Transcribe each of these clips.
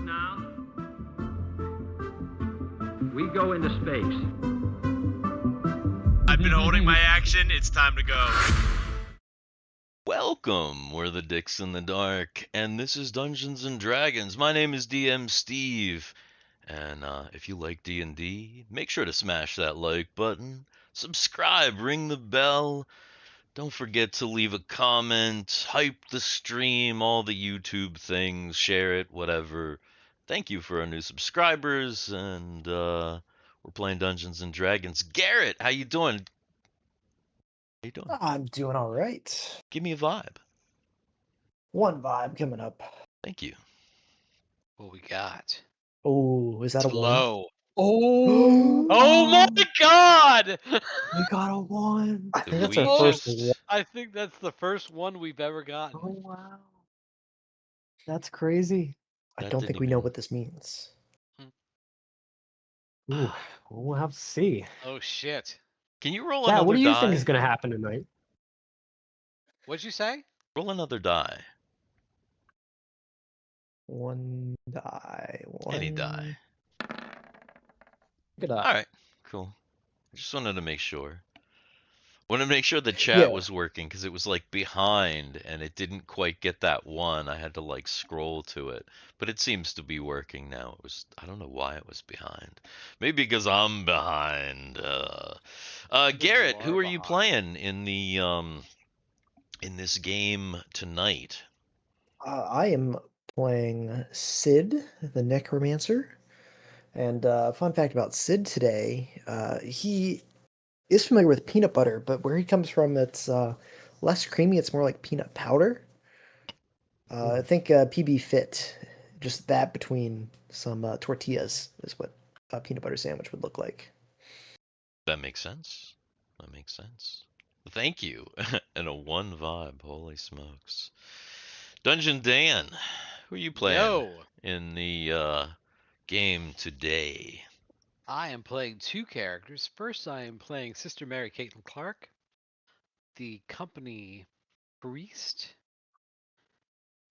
now. We go into space. I've been holding my action. It's time to go. Welcome, we're the Dicks in the Dark, and this is Dungeons & Dragons. My name is DM Steve, and if you like D&D, make sure to smash that like button, subscribe, ring the bell, don't forget to leave a comment, hype the stream, all the YouTube things, share it, whatever. Thank you for our new subscribers, and we're playing Dungeons & Dragons. Garrett, how you doing? How you doing? I'm doing all right. Give me a vibe. One vibe coming up. Thank you. What we got? Oh, is that It's a one? low. Oh, Oh my god! we got a one. I think Did that's we our first just- one. I think that's the first one we've ever gotten. Oh wow, that's crazy. I That don't didn't think we know even- what this means. Hmm. Ooh, we'll have to see. Oh shit. Can you roll Yeah, another what do you die? think is going to happen tonight? What'd you say? Roll another die. One die. Any die. Good eye. All right, cool. I just wanted to make sure. Wanted to make sure the chat Yeah. was working because it was like behind and it didn't quite get that one. I had to like scroll to it, but it seems to be working now. It was, I don't know why it was behind. Maybe because I'm behind. Garrett, you who are are you behind. playing in the in this game tonight? I am playing Sid, the Necromancer. And fun fact about Sid today, he is familiar with peanut butter, but where he comes from, it's less creamy. It's more like peanut powder. I think PB Fit, just that between some tortillas is what a peanut butter sandwich would look like. That makes sense. That makes sense. Thank you. And a one vibe. Holy smokes. Dungeon Dan, who are you playing Yo, in the game today? I am playing two characters. First, I am playing Sister Mary Caitlin Clark, the company priest.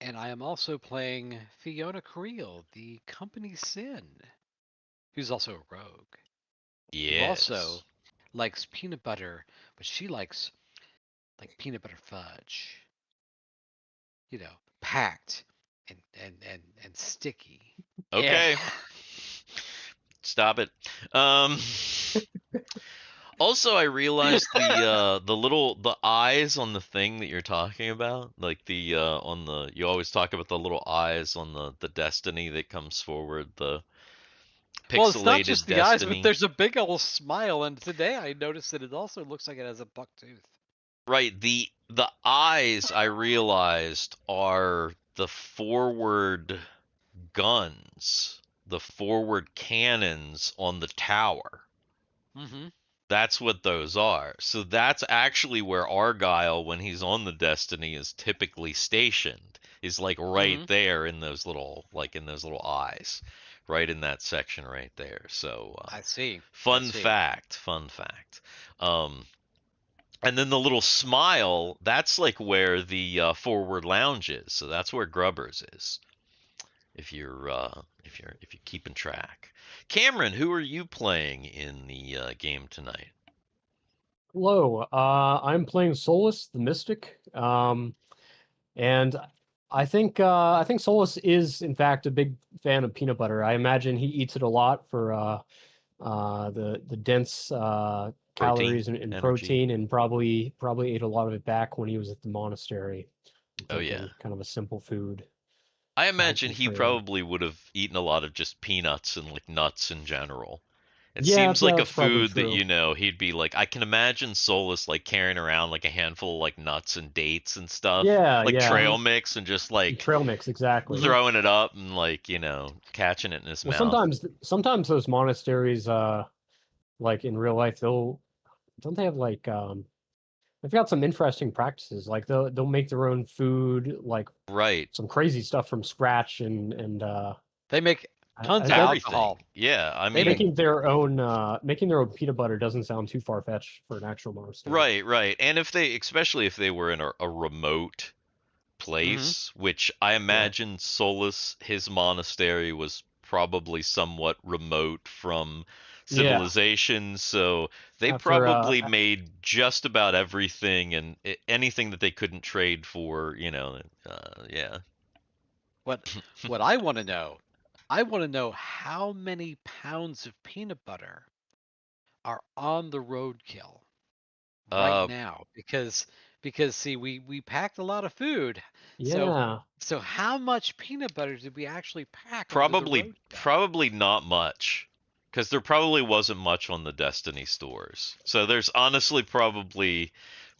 And I am also playing Fiona Creel, the company sin, who's also a rogue. Who Yes. also likes peanut butter, but she likes like peanut butter fudge. You know, packed and sticky. Okay. Yeah. Stop it. Also, I realized the eyes on the thing that you're talking about, like the on the, you always talk about the little eyes on the destiny that comes forward, the pixelated Well, it's not just the destiny. eyes, but there's a big old smile, and today I noticed that it also looks like it has a buck tooth. Right, the eyes, I realized, are the forward guns, the forward cannons on the tower. Mm-hmm. That's what those are. So that's actually where Argyle, when he's on the Destiny, is typically stationed. Is like right Mhm. there in those little, like in those little eyes, right in that section right there. So I see. fun I see. fact, fun fact. And then the little smile, that's like where the forward lounge is. So that's where Grubbers is. If you're keeping track. Cameron, who are you playing in the game tonight? Hello, I'm playing Solus, the Mystic, and I think Solus is in fact a big fan of peanut butter. I imagine he eats it a lot for the dense calories and energy. protein, and probably ate a lot of it back when he was at the monastery. Oh, Thinking yeah. kind of a simple food. I imagine he for- probably would have eaten a lot of just peanuts and like nuts in general. It Yeah, seems like a that's probably food that, true. you know, he'd be like, I can imagine Solus like carrying around like a handful of like nuts and dates and stuff. Yeah, Like yeah. trail mix and just like Trail mix, exactly. throwing it up and like, you know, catching it in his Well, mouth. sometimes those monasteries, like in real life, don't they have like they've got some interesting practices. Like they'll make their own food, like Right. some crazy stuff from scratch, and They make tons of Everything. alcohol. Yeah, I They mean, make- making their own peanut butter doesn't sound too far fetched for an actual monastery. right. And if they, especially if they were in a remote place, which I imagine Solus, his monastery was probably somewhat remote from Yeah. civilization, so they After, probably made just about everything and anything that they couldn't trade for, yeah. What I want to know, how many pounds of peanut butter are on the roadkill right Uh, now, because see, we packed a lot of food. Yeah. So how much peanut butter did we actually pack onto the probably roadkill? probably not much, because there probably wasn't much on the Destiny stores. So there's honestly probably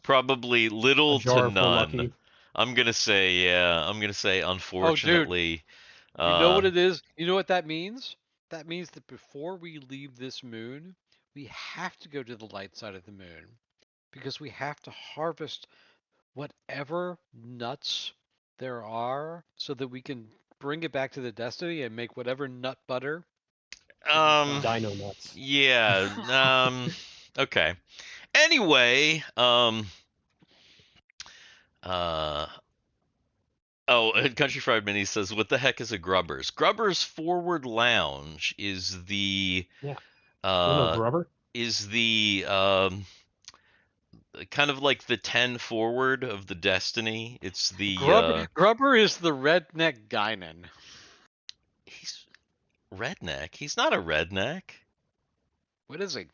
little A to jar if we're none. lucky. I'm gonna say, yeah. I'm gonna say, Oh, dude, unfortunately. you know Uh, what it is? You know what that means? That means that before we leave this moon, we have to go to the light side of the moon, because we have to harvest whatever nuts there are so that we can bring it back to the Destiny and make whatever nut butter that we um, find. Dino nuts. yeah. Okay. Anyway, uh. Oh, Country Fried Mini says, "What the heck is a Grubbers?" Grubbers Forward Lounge is the Yeah. You know uh Grubber? is the kind of like the 10 forward of the Destiny. It's the Grubber is the redneck Guinan. he's redneck. He's not a redneck. What is he?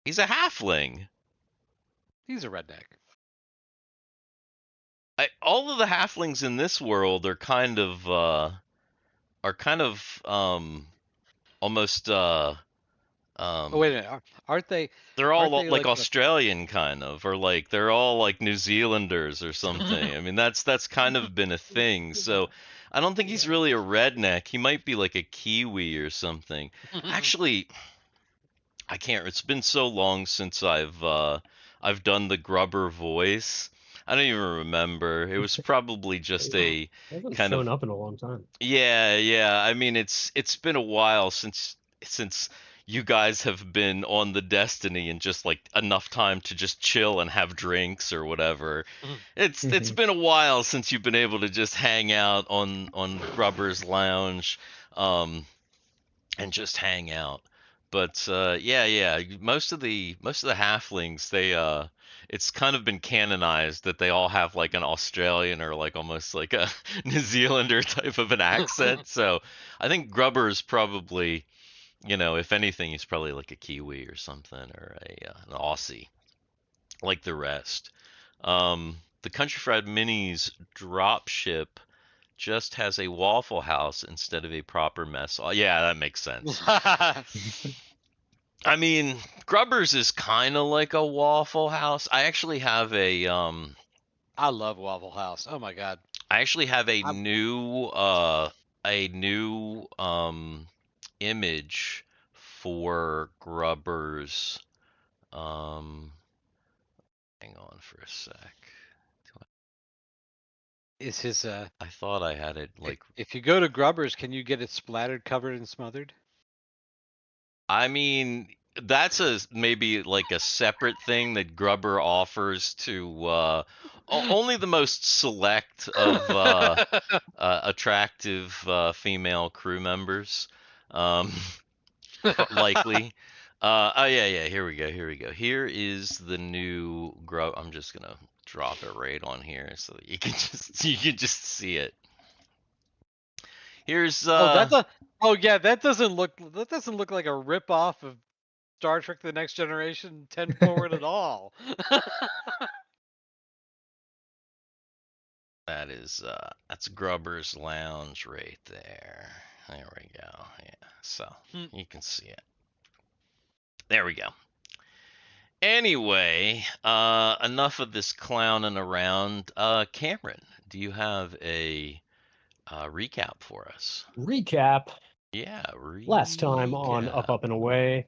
He's a halfling. He's a redneck. All of the halflings in this world are kind of almost Oh, wait a minute. Aren't they? they're Aren't all they like like Australian kind of, or like they're all like New Zealanders or something. I mean, that's kind of been a thing. So I don't think he's really a redneck. He might be like a Kiwi or something. Actually, I can't. It's been so long since I've done the Grubber voice. I don't even remember. It was probably just a They haven't kind shown of up in a long time. yeah. I mean, it's been a while since you guys have been on the Destiny and just like enough time to just chill and have drinks or whatever. It's been a while since you've been able to just hang out on Grubber's Lounge, and just hang out. But yeah. Most of the halflings, it's kind of been canonized that they all have like an Australian or like almost like a New Zealander type of an accent. So I think Grubber's probably, if anything, he's probably like a Kiwi or something, or an Aussie, like the rest. The Country Fried Minis drop ship just has a Waffle House instead of a proper mess. Oh, yeah, that makes sense. I mean, Grubbers is kind of like a Waffle House. I actually have I love Waffle House. Oh my god. I actually have a I'm- new image for Grubbers. Hang on for a sec. Is his I thought I had it like. if you go to Grubbers, can you get it splattered, covered, and smothered? I mean, that's maybe like a separate thing that Grubber offers to only the most select of attractive female crew members, likely. Oh yeah. Here we go. Here is the new Grub. I'm just gonna drop it right on here so that you can just see it. Here's oh yeah, that doesn't look like a rip off of Star Trek: The Next Generation 10 forward at all. that's Grubber's Lounge right there. There we go. Yeah, so you can see it. There we go. Anyway, enough of this clowning around. Cameron, do you have a recap for us? Recap. Yeah, Last time on Up, recap. Up, and Away,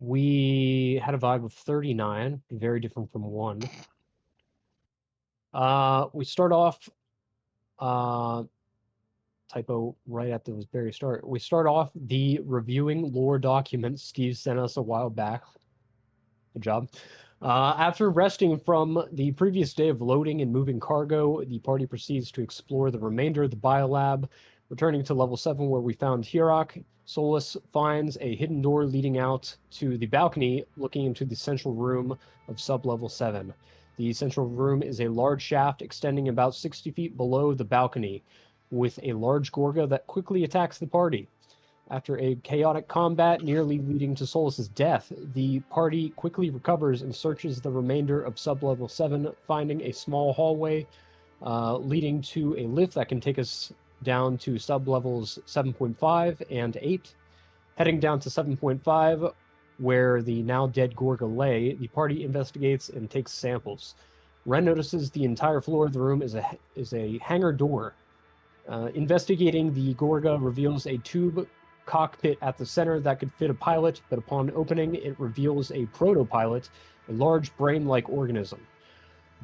we had a vibe of 39, very different from 1. We start off, typo right at the very start. We start off the reviewing lore documents Steve sent us a while back. Good job. After resting from the previous day of loading and moving cargo, the party proceeds to explore the remainder of the Biolab, returning to level 7 where we found Hirak. Solus finds a hidden door leading out to the balcony, looking into the central room of sub-level 7. The central room is a large shaft extending about 60 feet below the balcony, with a large Gorga that quickly attacks the party. After a chaotic combat nearly leading to Solus's death, the party quickly recovers and searches the remainder of sub-level 7, finding a small hallway leading to a lift that can take us down to sub-levels 7.5 and 8. Heading down to 7.5, where the now dead Gorga lay, the party investigates and takes samples. Ren notices the entire floor of the room is a hangar door. Investigating the Gorga reveals a tube cockpit at the center that could fit a pilot, but upon opening, it reveals a proto-pilot, a large brain-like organism.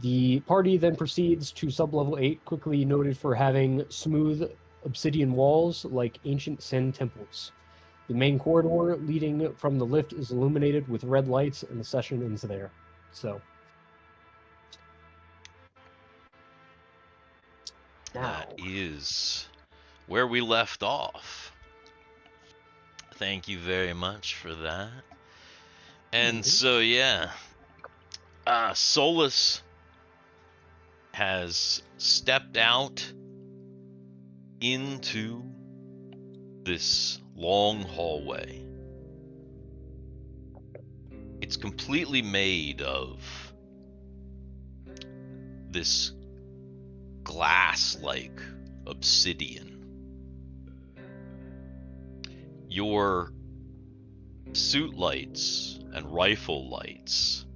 The party then proceeds to sub-level 8, quickly noted for having smooth obsidian walls like ancient Sen temples. The main corridor leading from the lift is illuminated with red lights, and the session ends there. So. That is where we left off. Thank you very much for that. And so, yeah, Solus has stepped out into this long hallway. It's completely made of this glass-like obsidian. Your suit lights and rifle lights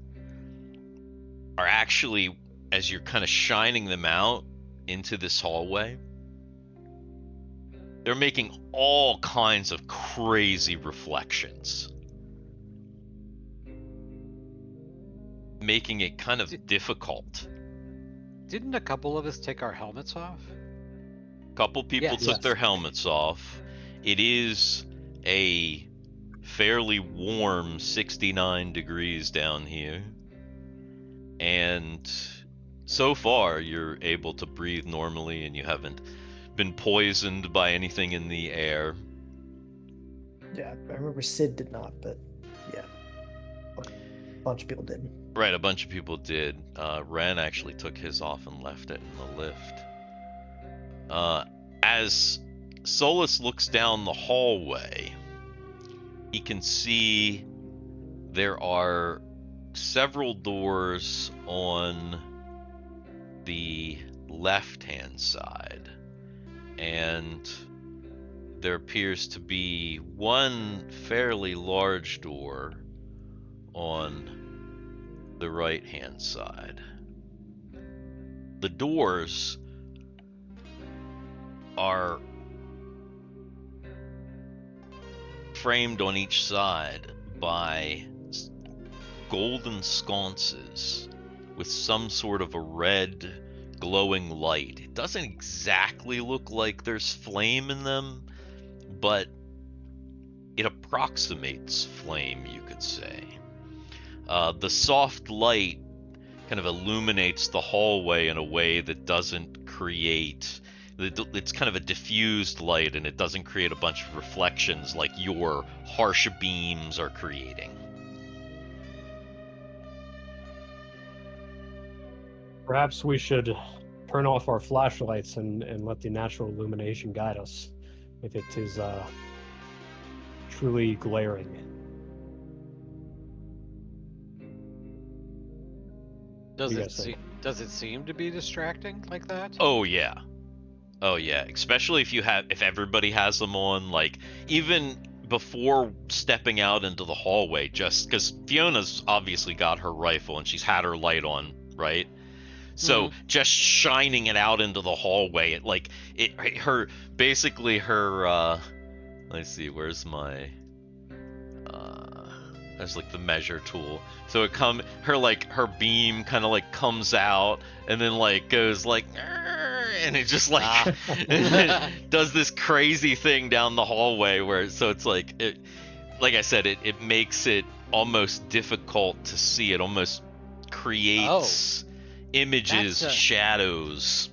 are actually, as you're kind of shining them out into this hallway, they're making all kinds of crazy reflections, making it kind of difficult. Didn't a couple of us take our helmets off? A couple people Yes. took their helmets off. It is a fairly warm 69 degrees down here, and so far you're able to breathe normally and you haven't been poisoned by anything in the air. Yeah, I remember Sid did not, but yeah, a bunch of people did. Right, a bunch of people did. Ren actually took his off and left it in the lift. As Solus looks down the hallway, he can see there are several doors on the left-hand side, and there appears to be one fairly large door on the right-hand side. The doors are framed on each side by golden sconces with some sort of a red glowing light. It doesn't exactly look like there's flame in them, but it approximates flame, you could say. The soft light kind of illuminates the hallway in a way that doesn't create... It's kind of a diffused light, and it doesn't create a bunch of reflections like your harsh beams are creating. Perhaps we should turn off our flashlights and let the natural illumination guide us, if it is truly glaring. Does You it guys think? does it seem to be distracting like that? Oh yeah. Oh yeah, especially if everybody has them on, like even before stepping out into the hallway, just because Fiona's obviously got her rifle and she's had her light on, right? So just shining it out into the hallway, let's see, where's my there's like the measure tool. So her beam kind of like comes out and then like goes like, and it just like does this crazy thing down the hallway it's like I said, it makes it almost difficult to see. It almost creates images, That's a- shadows.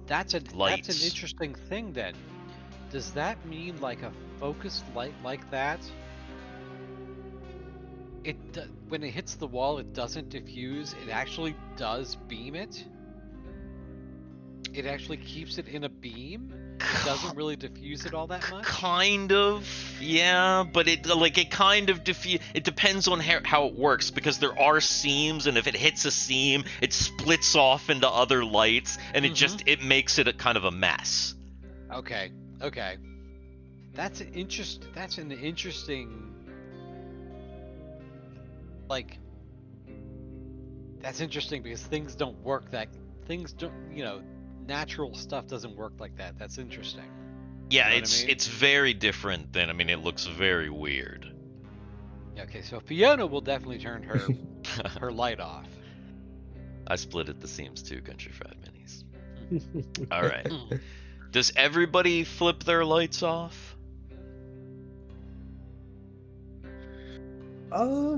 That's an Lights. interesting thing then. Does that mean like a focused light like that? When it hits the wall, it doesn't diffuse. It actually does beam it. It actually keeps it in a beam. It doesn't really diffuse it all that much. Kind of, yeah, but it kind of it depends on how it works, because there are seams, and if it hits a seam, it splits off into other lights, and it makes it a kind of a mess. Okay. That's an interesting. Like, that's interesting because things don't, natural stuff doesn't work like that. That's interesting. Yeah, You know what I mean? it's very different than, it looks very weird. Okay, so Fiona will definitely turn her light off. I split at the seams too, Country Fried Minis. All right. Does everybody flip their lights off?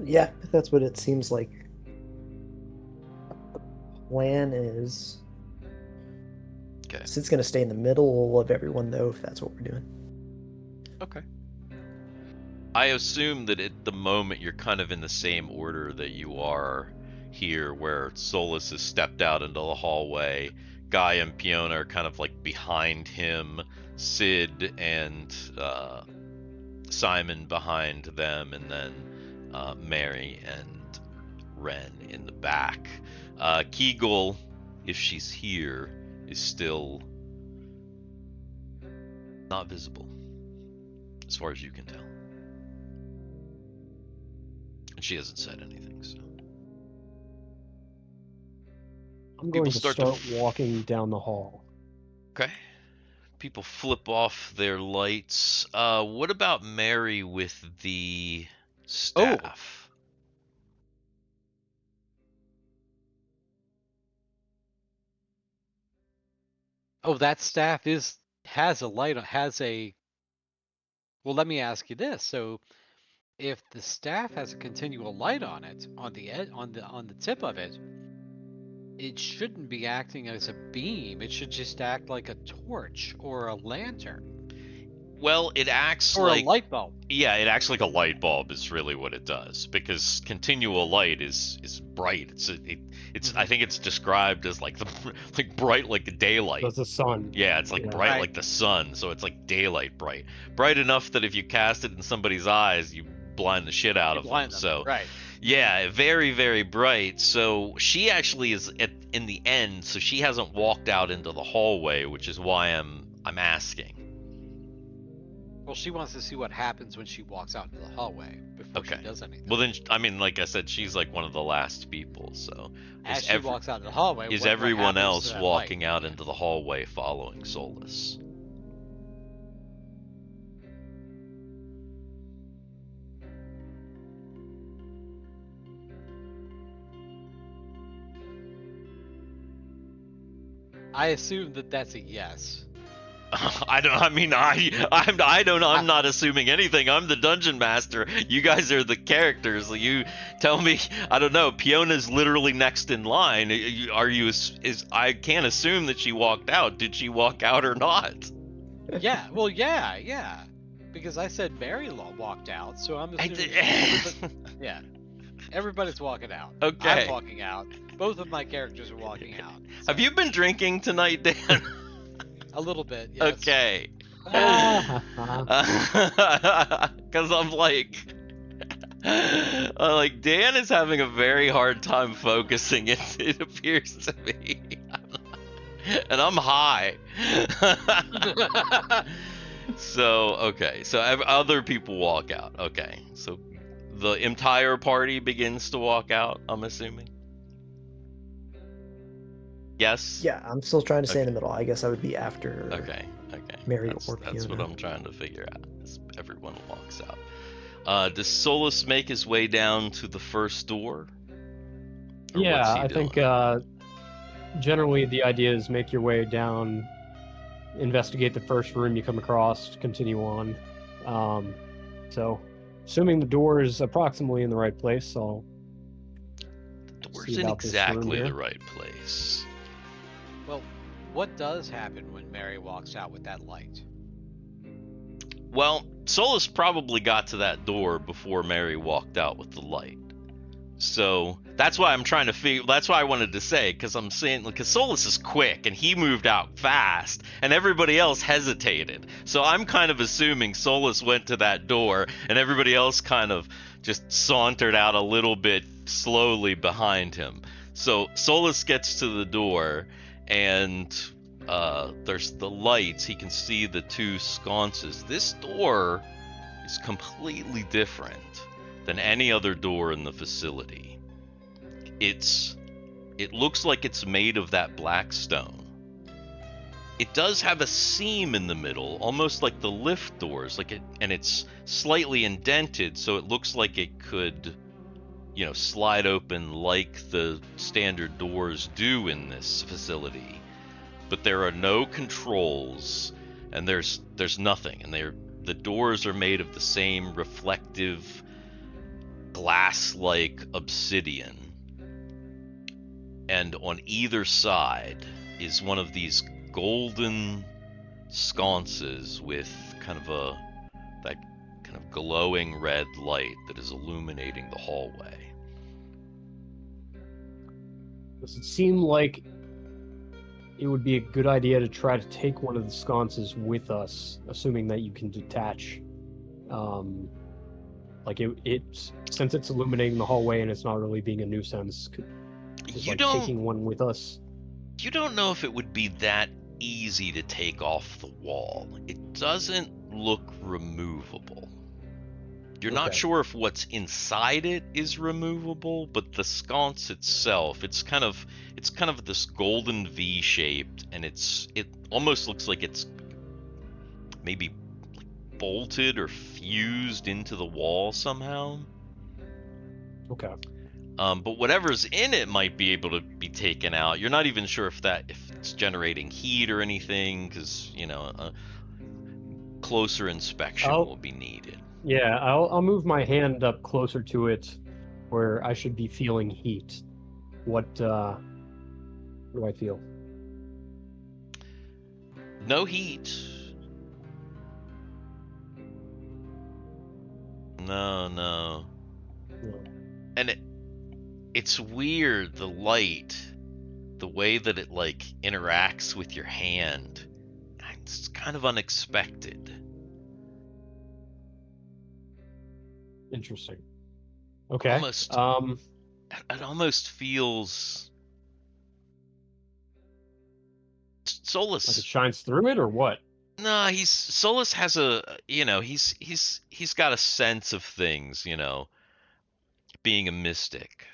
Yeah, that's what it seems like. Plan is. Okay. Sid's gonna stay in the middle of everyone though, if that's what we're doing. Okay. I assume that at the moment you're kind of in the same order that you are here, where Solus has stepped out into the hallway, Guy and Fiona are kind of like behind him, Sid and Simon behind them, and then Mary and Ren in the back. Kegal, if she's here, is still not visible, as far as you can tell. And she hasn't said anything, so. I'm going to start start to walking down the hall. Okay. People flip off their lights. What about Mary with the staff? Oh, that staff has a light, well, let me ask you this. So if the staff has a continual light on it, on the tip of it, it shouldn't be acting as a beam. It should just act like a torch or a lantern Well, it acts or like a light bulb. Yeah, it acts like a light bulb is really what it does, because continual light is bright. It's I think it's described as like bright like the daylight. That's the sun. Yeah, it's like Yeah. bright Right. like the sun, so it's like daylight bright. Bright enough that if you cast it in somebody's eyes, you blind the shit out You of them. blind them, So right. yeah, very, very bright. So she actually is in the end, so she hasn't walked out into the hallway, which is why I'm asking. Well, she wants to see what happens when she walks out into the hallway before Okay. she does anything. Well then, I mean, like I said, she's like one of the last people, so As is she every- walks out into the hallway, is what everyone happens to else that walking light? out into the hallway following Solus? I assume that that's a yes. I don't. I mean, I don't know. I'm not assuming anything. I'm the dungeon master. You guys are the characters. You tell me. I don't know. Fiona's literally next in line. Are you? I can't assume that she walked out. Did she walk out or not? Yeah, well, yeah. Because I said Mary walked out, so I'm assuming. Yeah. Everybody's walking out. Okay. I'm walking out. Both of my characters are walking out. Have you been drinking tonight, Dan? A little bit, yes. Okay. Ah, Because I'm like Dan is having a very hard time focusing. It appears to me, and I'm high. So okay, so other people walk out. Okay, so the entire party begins to walk out, I'm assuming. Yes. Yeah, I'm still trying to stay in the Okay. middle. I guess I would be after. Okay. Mary that's, or that's what Fiona. I'm trying to figure out. Is everyone walks out. Does Solus make his way down to the first door? Or yeah, what's he I doing? think generally the idea is make your way down, investigate the first room you come across, continue on. So, assuming the door is approximately in the right place, I'll We're in about this room exactly here. the right place. Well, what does happen when Mary walks out with that light? Well, Solus probably got to that door before Mary walked out with the light. So that's why I'm trying to figure. That's why I wanted to say, because I'm saying, because Solus is quick and he moved out fast, and everybody else hesitated. So I'm kind of assuming Solus went to that door, and everybody else kind of just sauntered out a little bit slowly behind him. So Solus gets to the door, and there's the lights. He can see the two sconces. This door is completely different than any other door in the facility. It looks like it's made of that black stone. It does have a seam in the middle, almost like the lift doors, and it's slightly indented, so it looks like it could, slide open like the standard doors do in this facility. But there are no controls, and there's nothing, and the doors are made of the same reflective glass-like obsidian, and on either side is one of these golden sconces with that kind of glowing red light that is illuminating the hallway. Does it seem like it would be a good idea to try to take one of the sconces with us, assuming that you can detach? Since it's illuminating the hallway and it's not really being a nuisance, taking one with us. You don't know if it would be that easy to take off the wall. It doesn't look removable. You're not sure if what's inside it is removable, but the sconce itself, it's kind of this golden V shaped, and it almost looks like it's maybe bolted or fused into the wall somehow. Okay. But whatever's in it might be able to be taken out. You're not even sure if it's generating heat or anything, because a closer inspection will be needed. Yeah, I'll move my hand up closer to it, where I should be feeling heat. What do I feel? No heat. No. And it's weird, the light, the way that it interacts with your hand. It's kind of unexpected. Interesting. Okay. It almost feels Solus. Like it shines through it, or what? No, Solus has he's got a sense of things, being a mystic.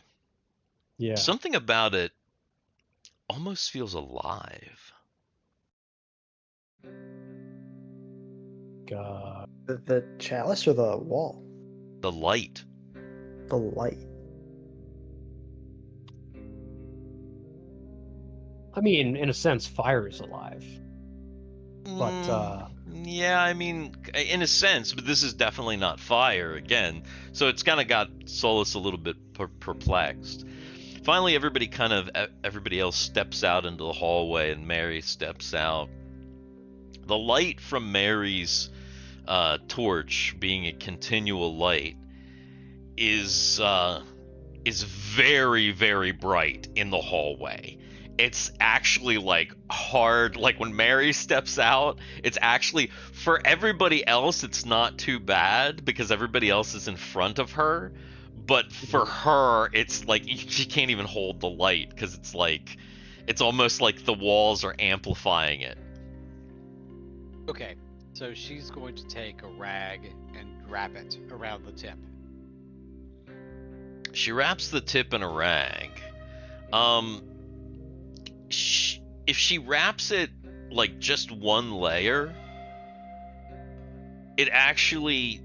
Yeah. Something about it almost feels alive. God. The chalice or the wall? The light. The light. I mean, in a sense, fire is alive. But yeah, I mean, in a sense, but this is definitely not fire again. So it's kind of got Solus a little bit perplexed. Finally, everybody else steps out into the hallway, and Mary steps out. The light from Mary's torch, being a continual light, is very, very bright in the hallway. It's actually hard, when Mary steps out, it's actually, for everybody else, it's not too bad because everybody else is in front of her. But for her, it's she can't even hold the light because it's almost like the walls are amplifying it. Okay, so she's going to take a rag and wrap it around the tip. She wraps the tip in a rag. If she wraps it just one layer, it actually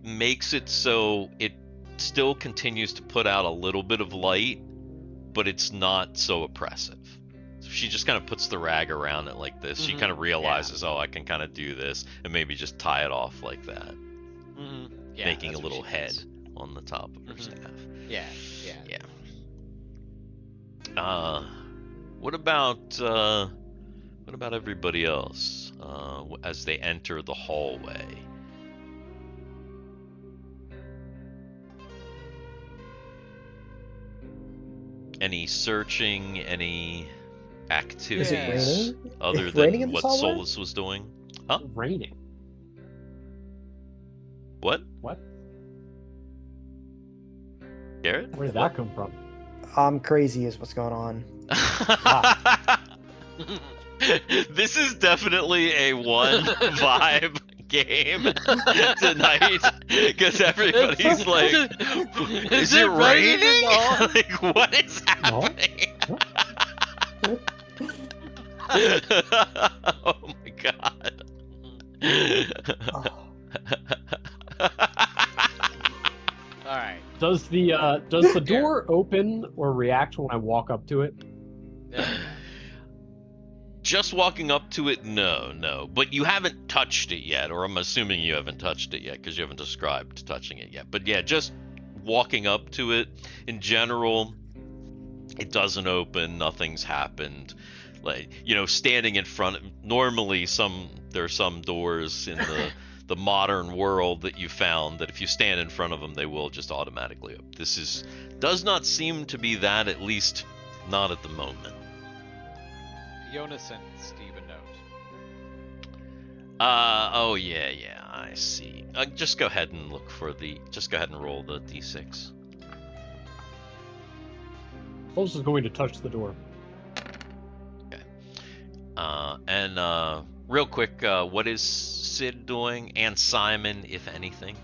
makes it so it still continues to put out a little bit of light, but it's not so oppressive. So she just kind of puts the rag around it like this. She kind of realizes, I can kind of do this, and maybe just tie it off like that, Yeah, making a little head on the top of her staff. Yeah. Yeah. What about everybody else as they enter the hallway? Any searching, any activities Is it raining? other It's raining than in this what hallway? Solus was doing? Huh? Raining. What? What? Garrett? Where did that come from? I'm crazy is what's going on. This is definitely a one vibe game tonight because everybody's like, is it raining? Like, what is happening? Oh my god. All right. Does the door open or react when I walk up to it? There we go. Just walking up to it, no. But you haven't touched it yet, or I'm assuming you haven't touched it yet because you haven't described touching it yet. But yeah, just walking up to it, in general, it doesn't open, nothing's happened. Like, you know, standing in front of, normally there's some doors in the modern world that you found that if you stand in front of them, they will just automatically open. This does not seem to be that, at least not at the moment. Jonas sent Steve a note. Oh yeah, I see. Just go ahead and roll the d6. Solus is going to touch the door. Okay. And real quick, what is Sid doing, and Simon, if anything?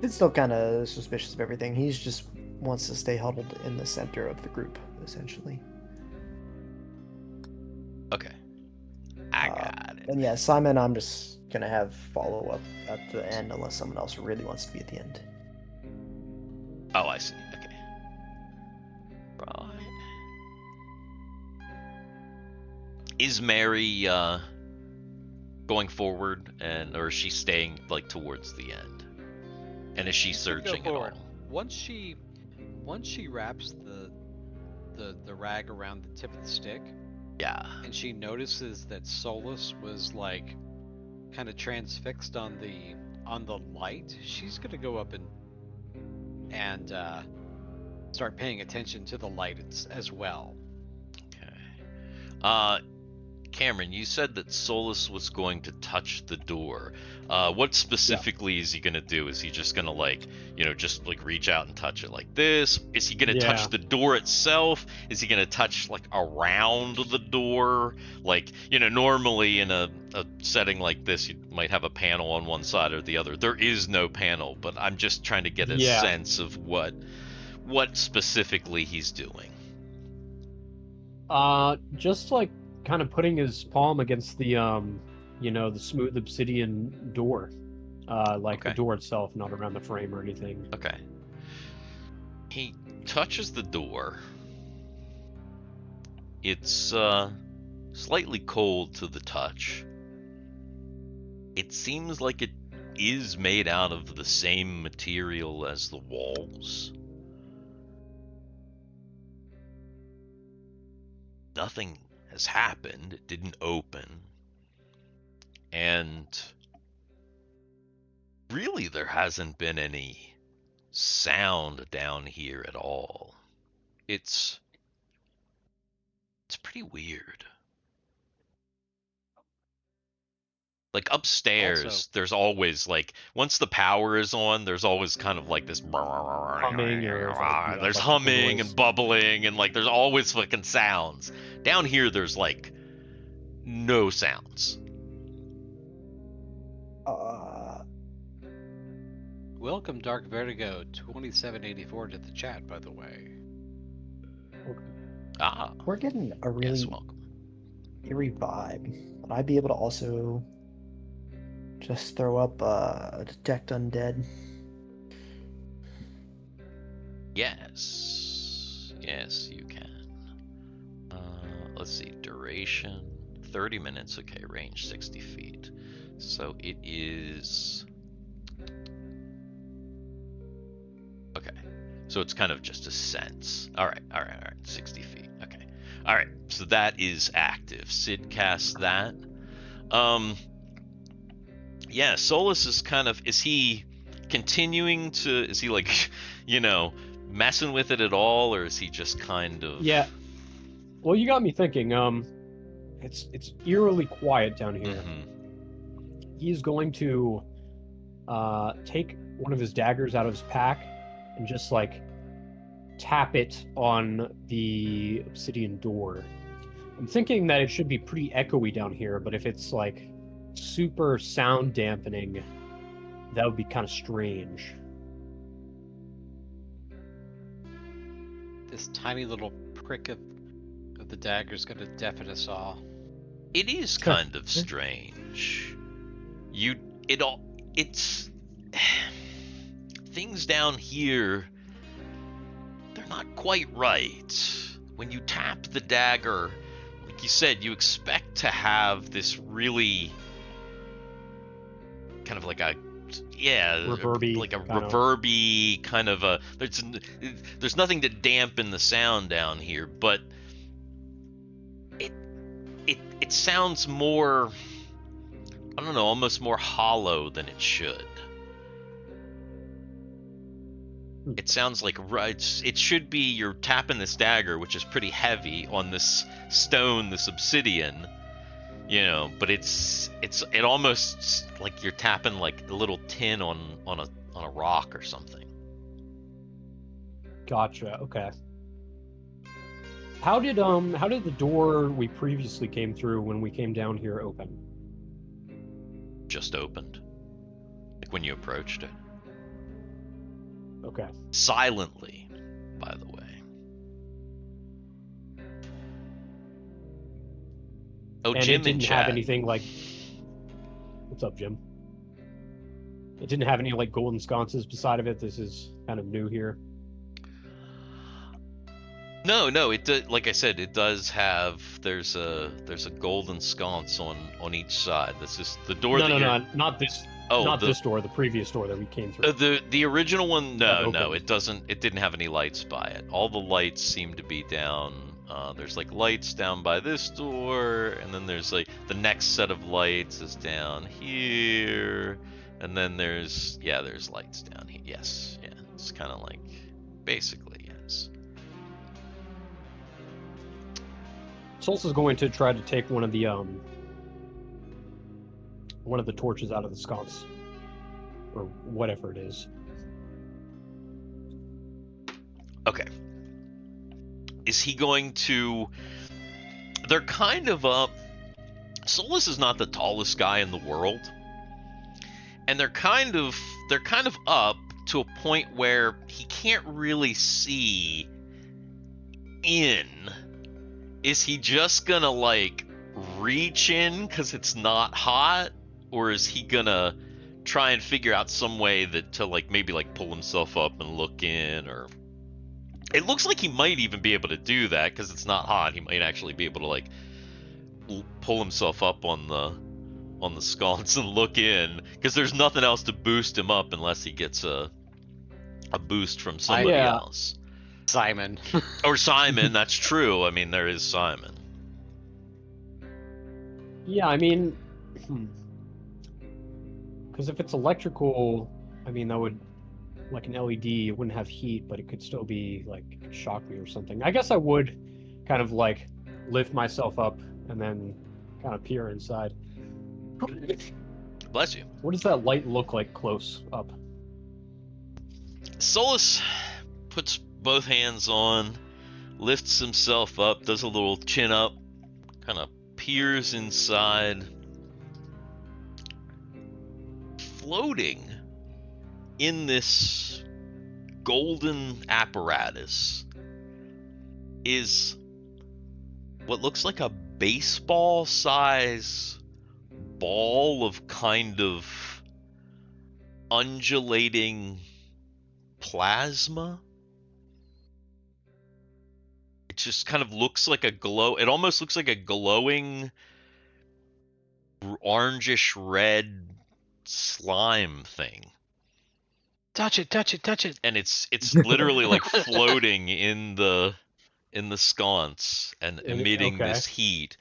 It's still kind of suspicious of everything. He's just wants to stay huddled in the center of the group, essentially. Okay. I got it. And yeah, Simon, I'm just gonna have follow up at the end unless someone else really wants to be at the end. Oh, I see. Okay. Right. Is Mary going forward, or is she staying like towards the end? And is she searching at all? Once she wraps the rag around the tip of the stick, Yeah. and she notices that Solus was like kind of transfixed on the light, she's gonna go up and start paying attention to the light as well. Okay. Cameron, you said that Solus was going to touch the door. What specifically is he going to do? Is he just going to just reach out and touch it like this? Is he going to touch the door itself? Is he going to touch around the door? Normally in a setting like this, you might have a panel on one side or the other. There is no panel, but I'm just trying to get a sense of what specifically he's doing. Just kind of putting his palm against the the smooth obsidian door, the door itself, not around the frame or anything. Okay. He touches the door. It's slightly cold to the touch. It seems like it is made out of the same material as the walls. Nothing has happened. It didn't open. And really there hasn't been any sound down here at all. It's pretty weird. Upstairs, there's always once the power is on, there's always kind of this Humming or there's humming and bubbling and there's always fucking sounds. Down here there's no sounds. Welcome Dark Vertigo 2784 to the chat, by the way. We're getting a really eerie vibe. Would I be able to also just throw up Detect Undead? Yes, you can. Let's see, duration 30 minutes. Okay, range 60 feet. So it is. Okay. So it's kind of just a sense. All right. 60 feet. Okay. All right. So that is active. Sid casts that. Yeah, Solus is kind of, is he continuing to, is he like, messing with it at all, or is he just kind of... Yeah. Well, you got me thinking. It's eerily quiet down here. He's going to take one of his daggers out of his pack and just like tap it on the obsidian door. I'm thinking that it should be pretty echoey down here, but if it's like super sound dampening, that would be kind of strange. This tiny little prick of the dagger is going to deafen us all. It is kind of strange. It's things down here, they're not quite right. When you tap the dagger, like you said, you expect to have this really kind of like a reverby, like a reverby kind of a, there's nothing to dampen the sound down here, but it sounds more, I don't know, almost more hollow than it should. It sounds like it should be you're tapping this dagger, which is pretty heavy, on this stone, this obsidian, but it almost like you're tapping like a little tin on a rock or something. Gotcha. Okay. How did the door we previously came through when we came down here open? Just opened, like when you approached it. Okay. Silently, by the way. Oh, And Jim it didn't in have chat. anything like. What's up, Jim? It didn't have any like golden sconces beside of it. This is kind of new here. No, it does, like I said, it does have, there's a golden sconce on each side. This is the door Not this. Oh, not this door. The previous door that we came through. the original one, no, opened. it didn't have any lights by it. All the lights seem to be down. There's like lights down by this door, and then there's like the next set of lights is down here, and then there's lights down here. Yes, yeah, it's kind of like, basically, yes. Solus is going to try to take one of the torches out of the sconce, or whatever it is. Okay. Is he going to... They're kind of up... Solus is not the tallest guy in the world. And they're kind of up to a point where he can't really see in. Is he just gonna, like, reach in because it's not hot? Or is he gonna try and figure out some way that to, like, maybe, like, pull himself up and look in, or... It looks like he might even be able to do that because it's not hot. He might actually be able to like pull himself up on the sconce and look in, because there's nothing else to boost him up unless he gets a boost from somebody else. Simon. Or Simon, that's true. I mean, there is Simon. Yeah, I mean, because if it's electrical, I mean that would. Like an LED, it wouldn't have heat, but it could still be like, it could shock me or something. I guess I would kind of like lift myself up and then kind of peer inside. Bless you. What does that light look like close up? Solus puts both hands on, lifts himself up, does a little chin up, kind of peers inside. Floating in this golden apparatus is what looks like a baseball size ball of kind of undulating plasma. It just kind of looks like a glow. It almost looks like a glowing orangish red slime thing. Touch it, touch it, touch it. and it's literally like floating in the sconce and emitting Okay. this heat,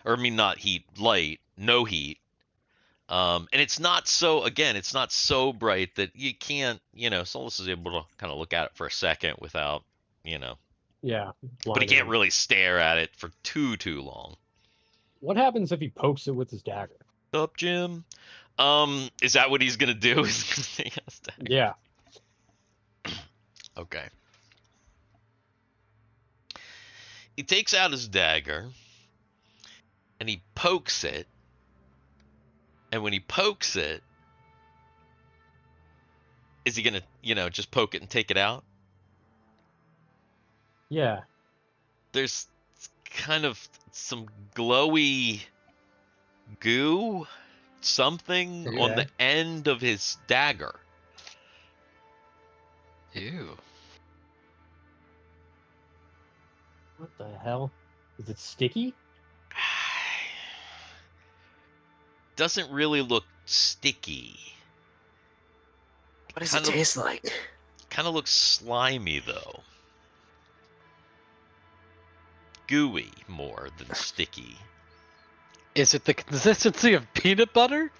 or I mean not heat, light, no heat. And it's not so bright that you can't, Solus is able to kind of look at it for a second without, Yeah. but he blinding can't him. really stare at it for too long. What happens if he pokes it with his dagger? Up, Jim. Is that what he's gonna do? He's gonna take out his dagger? Yeah. Okay. He takes out his dagger and he pokes it. And when he pokes it, is he gonna, just poke it and take it out? Yeah. There's kind of some glowy goo, something on the Okay. end of his dagger. Ew. What the hell? Is it sticky? Doesn't really look sticky. What does Kind it of- taste like? Kind of looks slimy though. Gooey more than sticky. Is it the consistency of peanut butter?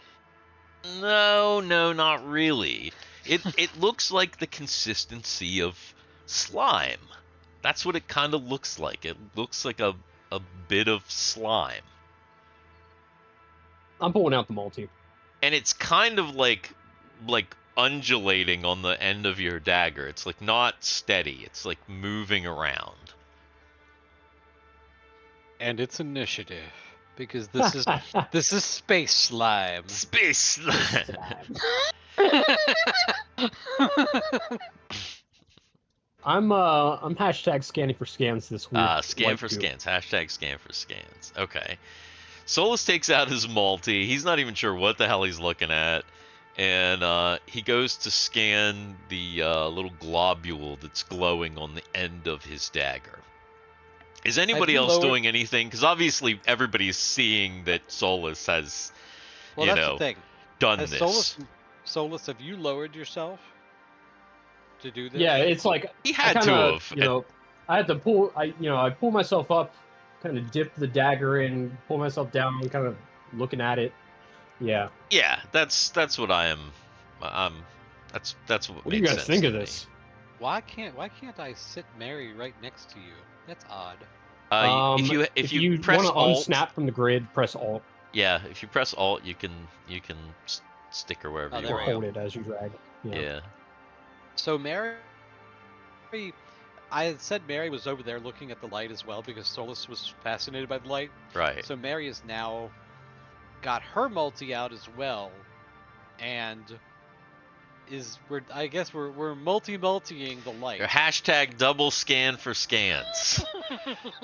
No, not really. It looks like the consistency of slime. That's what it kind of looks like. It looks like a bit of slime. I'm pulling out the multi. And it's kind of like undulating on the end of your dagger. It's like not steady. It's like moving around. And it's initiative. Because this is space slime. Space slime. I'm hashtag scanning for scans this week. Scan for scans. Hashtag scan for scans. Okay. Solus takes out his multi. He's not even sure what the hell he's looking at. And he goes to scan the little globule that's glowing on the end of his dagger. Is anybody else doing anything? Because obviously everybody's seeing that Solus has, Well, that's the thing. done Has this. Solus, have you lowered yourself to do this? Yeah, it's like He had I to kinda, have. I had to pull. I pull myself up, kind of dip the dagger in, pull myself down, kind of looking at it. Yeah. Yeah, that's what I am. That's what. What do you makes guys sense think to of me. this? Why can't I sit Mary right next to you? That's odd. If you press want to Alt, unsnap from the grid, press Alt yeah, if you press Alt, you can stick her wherever Oh, you there or we want. go. hold it as you drag. Yeah. So Mary, I had said Mary was over there looking at the light as well because Solus was fascinated by the light. Right. So Mary has now got her multi out as well, and we're multi-multiing the light. Your hashtag double scan for scans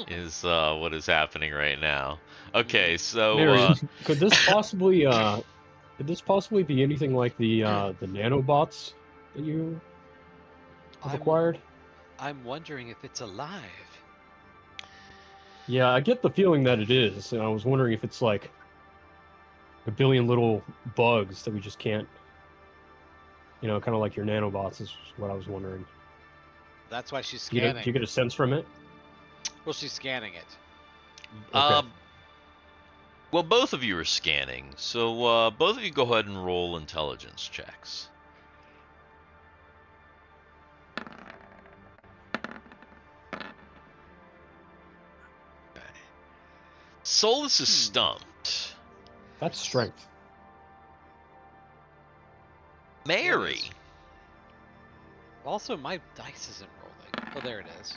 is what is happening right now. Okay, so Mary, could this possibly be anything like the nanobots that you have acquired? I'm wondering if it's alive. Yeah, I get the feeling that it is, and I was wondering if it's like a billion little bugs that we just can't, kind of like your nanobots is what I was wondering. That's why she's Do you scanning. get a sense from it? Well, she's scanning it. Okay. well, both of you are scanning, so both of you go ahead and roll intelligence checks. Okay. Solus is stumped. That's strength. Mary. Also, my dice isn't rolling. Oh, there it is.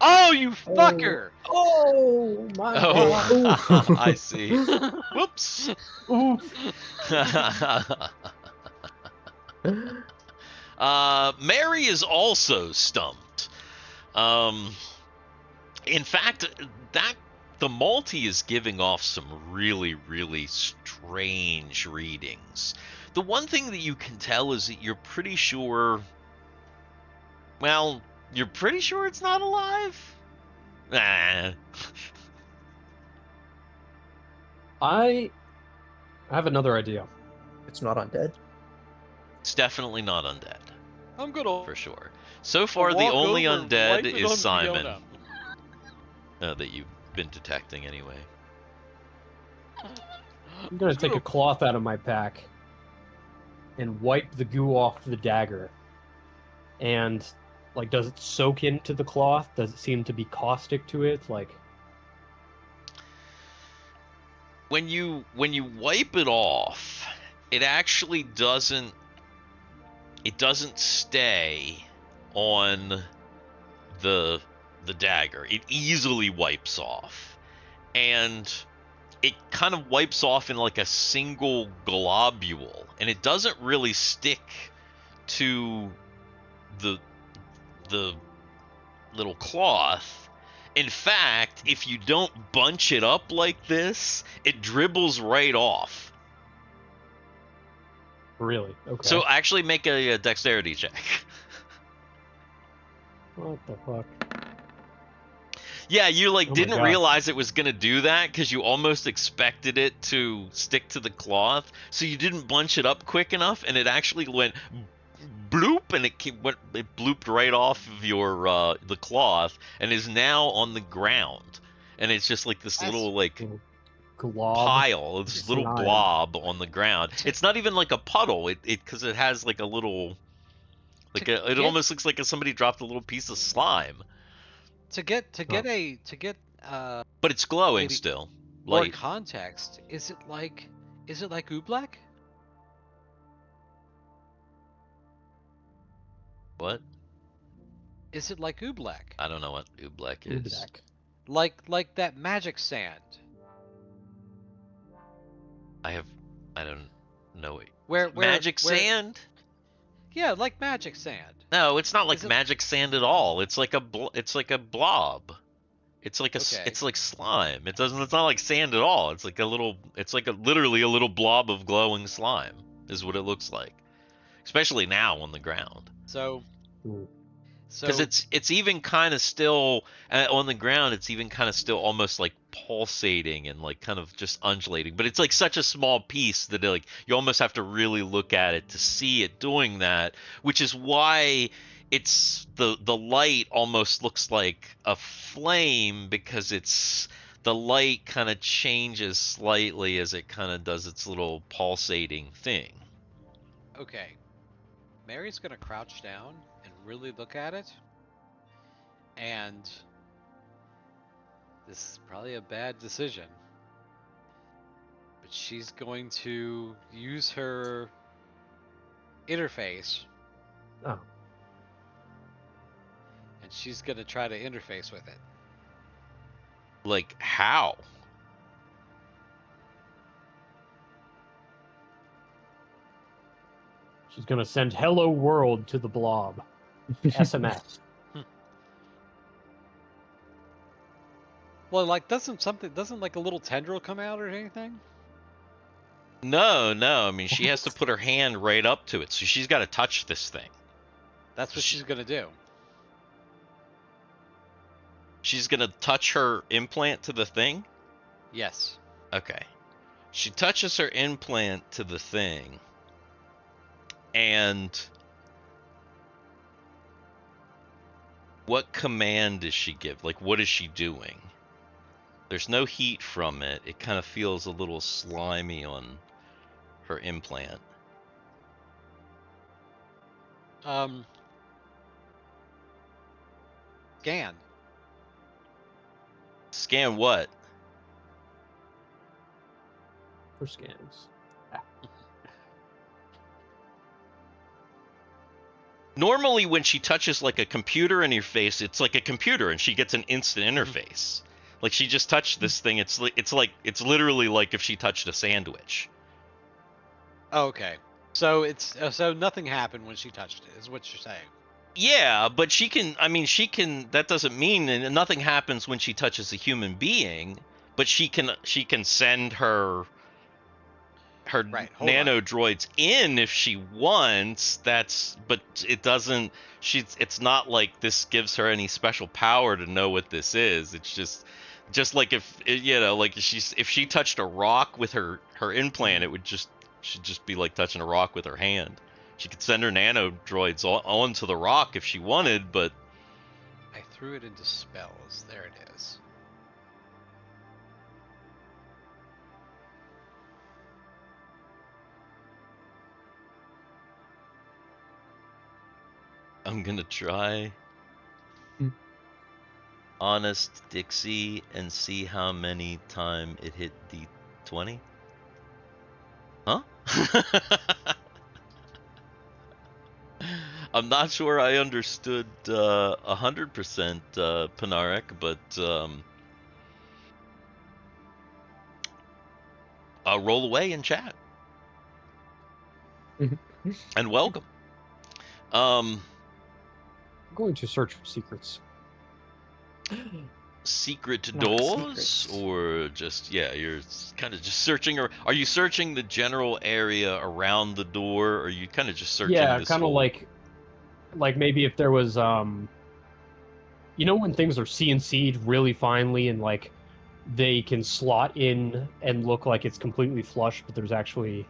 Oh, you fucker! Oh my Oh, I see. Whoops. Mary is also stumped. In fact, the multi is giving off some really, really strange readings. The one thing that you can tell is that you're pretty sure. Well, you're pretty sure it's not alive? Nah. I have another idea. It's not undead. It's definitely not undead, I'm gonna for sure. So far, the walk only over and undead wipe it is on Simon, Fiona. that you've been detecting anyway. I'm gonna take a cloth out of my pack and wipe the goo off the dagger. And, like, does it soak into the cloth? Does it seem to be caustic to it? Like, When you wipe it off, it actually doesn't. It doesn't stay on the dagger. It easily wipes off, and it kind of wipes off in like a single globule, and it doesn't really stick to the little cloth. In fact, if you don't bunch it up like this, it dribbles right off. really? Okay. So actually make a dexterity check. What the fuck? Yeah, you like Oh my didn't God. realize it was gonna do that because you almost expected it to stick to the cloth, so you didn't bunch it up quick enough, and it actually went bloop, and it blooped right off of your the cloth, and is now on the ground, and it's just like this That's- little like Little glob. pile, this little Slime. blob on the ground. It's not even like a puddle, it because it has like a little, like To it get- almost looks like somebody dropped a little piece of slime, To get but it's glowing Maybe still, more light. context, is it like Oobleck? What? Is it like Oobleck? I don't know what Oobleck is. Oobleck. Like that magic sand I don't know it. where Magic where- sand? Yeah, like magic sand. No, it's not like Is it- magic sand at all. It's like a blob. It's like Okay. it's like slime. It's not like sand at all. It's like literally a little blob of glowing slime is what it looks like. Especially now on the ground. So Ooh. Because it's even kind of still on the ground. It's even kind of still almost like pulsating and like kind of just undulating. But it's like such a small piece that like you almost have to really look at it to see it doing that. Which is why it's the light almost looks like a flame, because the light kind of changes slightly as it kind of does its little pulsating thing. okay, Mary's gonna crouch down and really look at it, and this is probably a bad decision, but she's going to use her interface, Oh. and she's gonna try to interface with it. Like how? She's gonna send "Hello World" to the blob. SMS. Well, like, doesn't like a little tendril come out or anything? No. I mean, she has to put her hand right up to it, so she's got to touch this thing. That's what she's gonna do. She's gonna touch her implant to the thing? Yes. Okay. She touches her implant to the thing. And what command does she give? Like, what is she doing? There's no heat from it. It kind of feels a little slimy on her implant. Scan. Scan what? For scans. Normally when she touches like a computer in your face, it's like a computer and she gets an instant interface. Like she just touched this thing, it's literally like if she touched a sandwich. Oh, okay. So so nothing happened when she touched it, is what you're saying. Yeah, but she can that doesn't mean and nothing happens when she touches a human being, but she can send her Right, hold on. nano droids in if she wants. But it doesn't. It's not like this gives her any special power to know what this is. It's just like if she touched a rock with her implant, she'd just be like touching a rock with her hand. She could send her nano droids onto the rock if she wanted, but I threw it into spells. There it is. I'm gonna try Hmm. Honest Dixie and see how many time it hit D20. Huh? I'm not sure I understood 100% Panarek, but roll away in chat. And welcome. I'm going to search for secrets. Secret Ah, doors, secrets. or just you're kind of just searching, or are you searching the general area around the door, or are you kind of just searching Yeah, this kind of whole... like maybe if there was you know when things are CNC'd really finely and like they can slot in and look like it's completely flush, but there's actually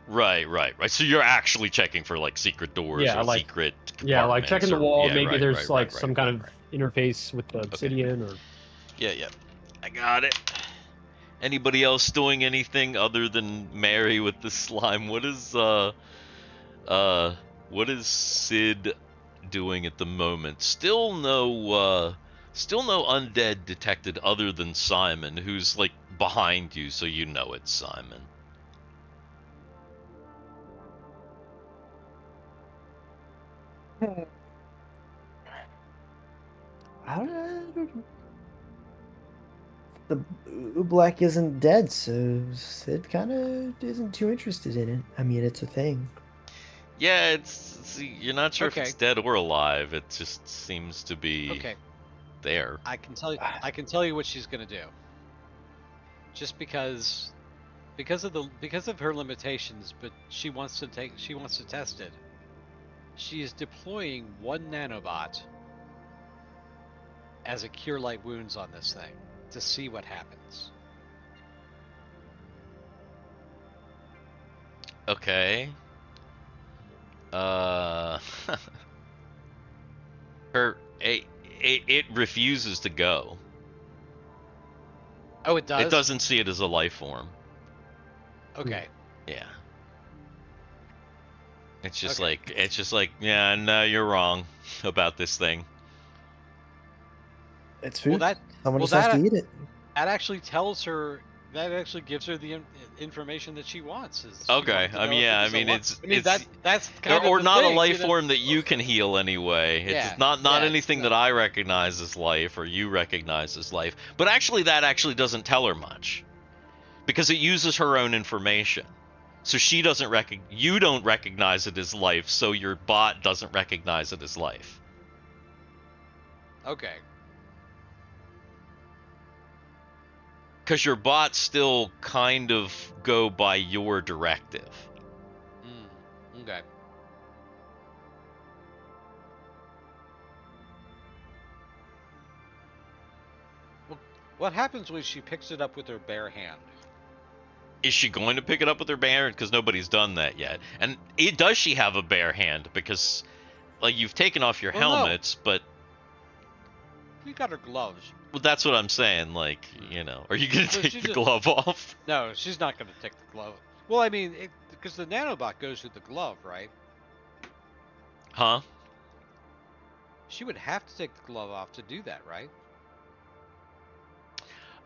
Right. So you're actually checking for like secret doors Yeah, or like- secret yeah, like compartments checking the or- wall. yeah, Maybe right, there's right, like right, some right, kind right, of right. interface with the obsidian or Yeah. I got it. Anybody else doing anything other than Mary with the slime? What is Sid doing at the moment? Still no undead detected other than Simon, who's like behind you, so you know it's Simon. I don't, the Black isn't dead, so Sid kind of isn't too interested in it. I mean, it's a thing. Yeah, you're not sure if Okay. it's dead or alive. It just seems to be Okay, there. I can tell you what she's gonna do. Just because of her limitations, but she wants to test it. She is deploying one nanobot as a cure light wounds on this thing to see what happens. Okay. It refuses to go. Oh, it does? It doesn't see it as a life form. Okay. Yeah. It's just Okay. like, yeah, no, you're wrong about this thing. It's Well, food. Someone well, just has to eat it. That actually tells her. That actually gives her the information that she wants. She Okay, wanted to I know mean, if yeah, it I was a mean, li- I mean, that's kind or of the not a thing, life you know? form that you can heal anyway. It's Yeah, not yeah, anything that I recognize as life or you recognize as life. But actually, that actually doesn't tell her much because it uses her own information. So she doesn't you don't recognize it as life, so your bot doesn't recognize it as life. Okay. Because your bots still kind of go by your directive. Okay. Well, what happens when she picks it up with her bare hand? Is she going to pick it up with her bare hand? Because nobody's done that yet. And does she have a bare hand? Because, like, you've taken off your Well, no. helmets, but... You got her gloves. Well, that's what I'm saying. Like, you know, are you going to So take she the just- glove off? No, she's not going to take the glove. Well, I mean, because the nanobot goes with the glove, right? Huh? She would have to take the glove off to do that, right?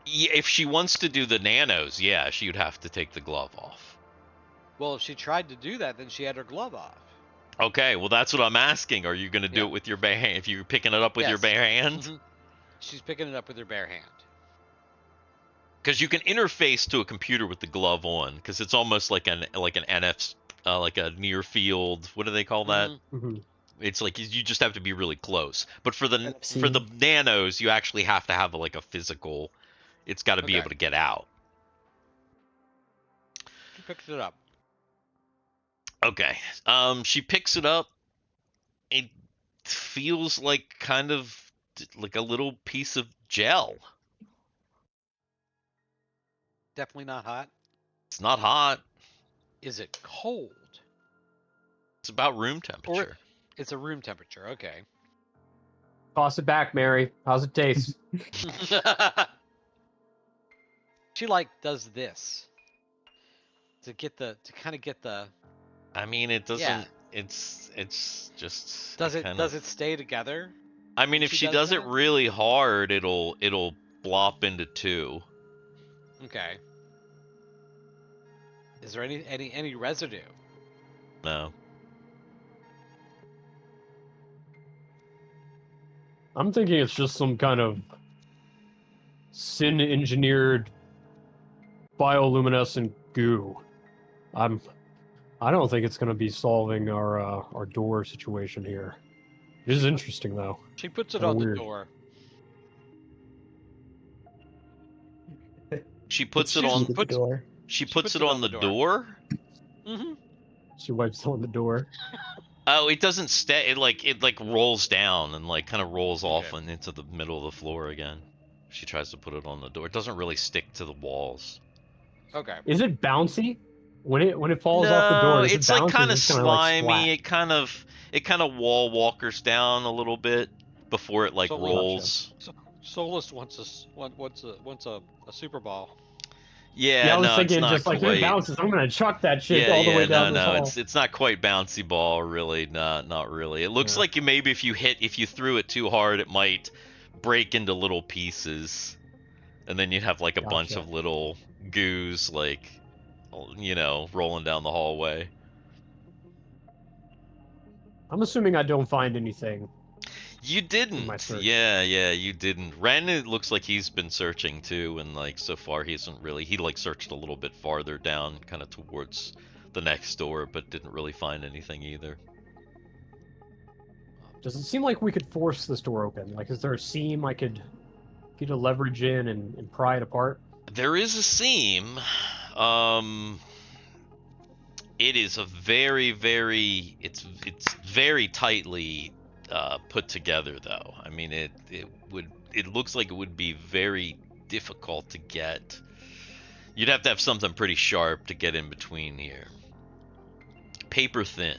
Yeah, if she wants to do the nanos, yeah, she would have to take the glove off. Well, if she tried to do that, then she had her glove off. Okay, well, that's what I'm asking. Are you going to do Yeah. it with your bare hand? If you're picking it up with your Yes. bare hand? Mhm. She's picking it up with her bare hand. Because you can interface to a computer with the glove on, because it's almost like an NF, like a near field. What do they call that? Mhm. It's like you just have to be really close. But for the NFC. nanos, you actually have to have like a physical. It's got to be Okay. able to get out. She picks it up. Okay. She picks it up. It feels like kind of like a little piece of gel. Definitely not hot. It's not hot. Is it cold? about room temperature. It's a room temperature. Okay. Toss it back, Mary. How's it taste? She like does this to kind of get the. I mean, it doesn't. Yeah. It's just. Does it kind does of- it stay together? I mean, when if she does does it that? really hard, it'll blop into 2. Okay. Is there any residue? No. I'm thinking it's just some kind of sin-engineered bioluminescent goo. I don't think it's going to be solving our door situation here. It is interesting though. She puts it Kinda on weird. the door. She puts it She's on. at the door. She puts it on the door. Mm-hmm. She wipes on the door. Oh, it doesn't stay. It like rolls down and like kind of rolls off Okay. and into the middle of the floor again. She tries to put it on the door. It doesn't really stick to the walls. Okay. Is it bouncy when it falls off the door? Is it's it like bouncy or kind of just kinda, like, slimy. splat? It kind of wall walkers down a little bit before it like So, rolls. Solus wants a super ball. Yeah, I was no, thinking it's not just like if it quite. bounces, I'm gonna chuck that shit Yeah, all the way down no, this hall. it's not quite bouncy ball, really. Not really. It looks Yeah. like maybe if you threw it too hard, it might break into little pieces, and then you'd have like a bunch Gotcha. of little goos, like, rolling down the hallway. I'm assuming I don't find anything. You my didn't. search. Yeah, you didn't. Ren, it looks like he's been searching too, and like so far he hasn't really. He like searched a little bit farther down, kind of towards the next door, but didn't really find anything either. Does it seem like we could force this door open? Like, is there a seam I could get a leverage in and pry it apart? There is a seam. It is a very, very. It's very tightly put together, though. I mean, it looks like it would be very difficult to get. You'd have to have something pretty sharp to get in between here. Paper thin.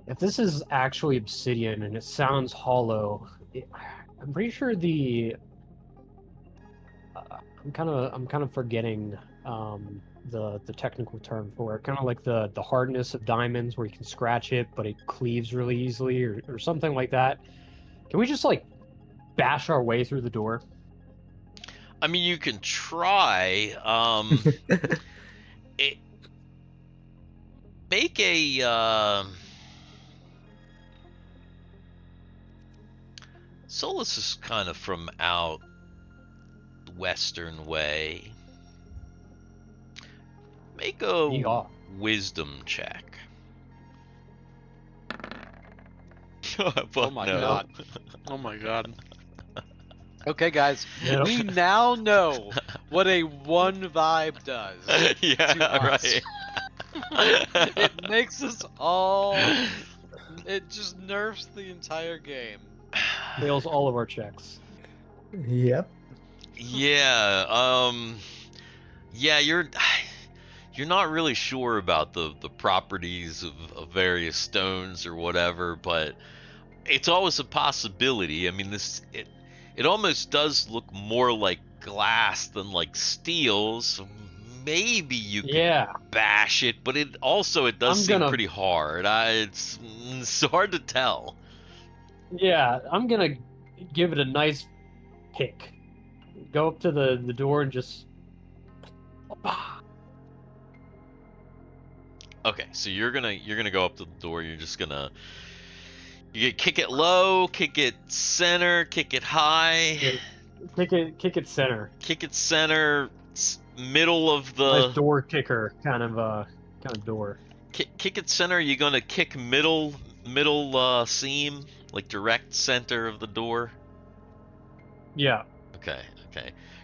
If this is actually obsidian and it sounds hollow, I'm pretty sure I'm kind of forgetting the technical term for it. Kind of like the hardness of diamonds, where you can scratch it, but it cleaves really easily, or something like that. Can we just like bash our way through the door? I mean, you can try. Make a. Solus is kind of from out western way. Make a Yeehaw. wisdom check. Oh my no. god. Oh my god. Okay, guys. Yeah. We now know what a 1 vibe does. Yeah, to us. right. It makes us all. It just nerfs the entire game. Fails all of our checks. Yep. Yeah, yeah, you're not really sure about the properties of various stones or whatever, but it's always a possibility. I mean, it almost does look more like glass than like steel, so maybe you could bash it, but it does seem pretty hard. It's hard to tell. Yeah, I'm gonna give it a nice kick. Go up to the door and just. Okay, so you're gonna go up to the door. You're just gonna kick it low, kick it center, kick it high. Kick it center. Kick it center, middle of the nice door kicker kind of door. Kick it center. You're gonna kick middle seam, like direct center of the door. Yeah. Okay.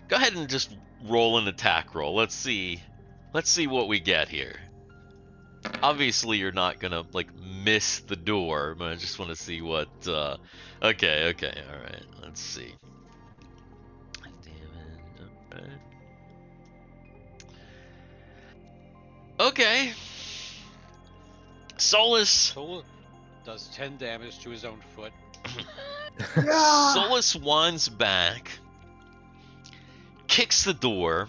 Go ahead and just roll an attack roll. Let's see what we get here. Obviously, you're not gonna like miss the door, but I just want to see what. Okay. All right. Let's see. Damn it. Okay. Solus. Solus does 10 damage to his own foot. Solus winds back, kicks the door.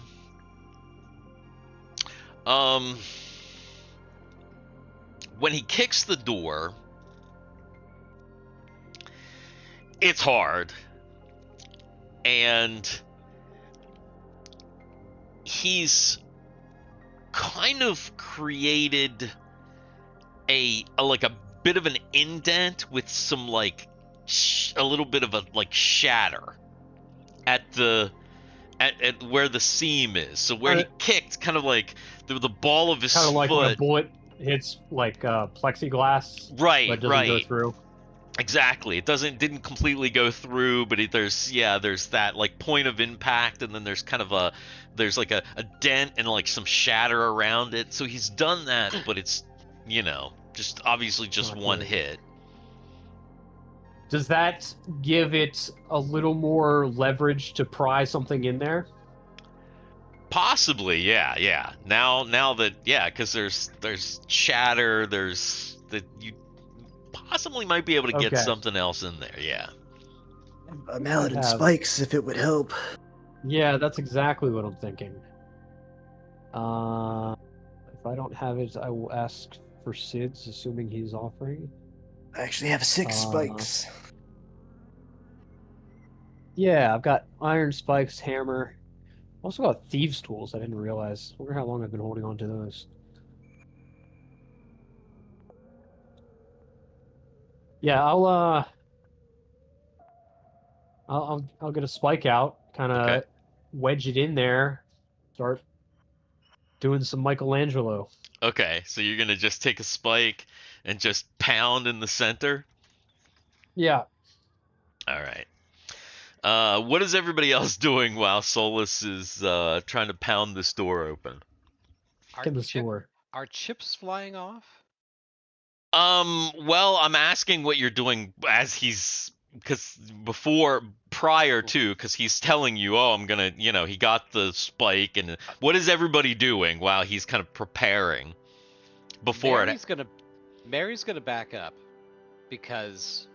When he kicks the door, it's hard, and he's kind of created a bit of an indent with some like a little bit of a like shatter at where the seam is. So where he kicked, kind of like the ball of his Kind of foot. like when a bullet hits like plexiglass. Right, but doesn't right. go through. Exactly. It didn't completely go through, but there's that like point of impact, and then there's kind of there's like a dent and like some shatter around it. So he's done that, but it's just obviously just one hit. Does that give it a little more leverage to pry something in there? Possibly, yeah. Now that because there's shatter, there's that you possibly might be able to get something else in there. Yeah. A mallet and spikes, if it would help. Yeah, that's exactly what I'm thinking. If I don't have it, I will ask for Sid's, assuming he's offering. I actually have 6 spikes. Yeah, I've got iron spikes, hammer. Also got thieves' tools. I didn't realize. I wonder how long I've been holding on to those. Yeah, I'll get a spike out, kind of wedge it in there, start doing some Michelangelo. Okay, so you're gonna just take a spike and just pound in the center? Yeah. All right. What is everybody else doing while Solus is trying to pound this door open? Are chips flying off? Well, I'm asking what you're doing as he's because he's telling you, oh, I'm gonna, he got the spike, and what is everybody doing while he's kind of preparing before Mary's gonna back up because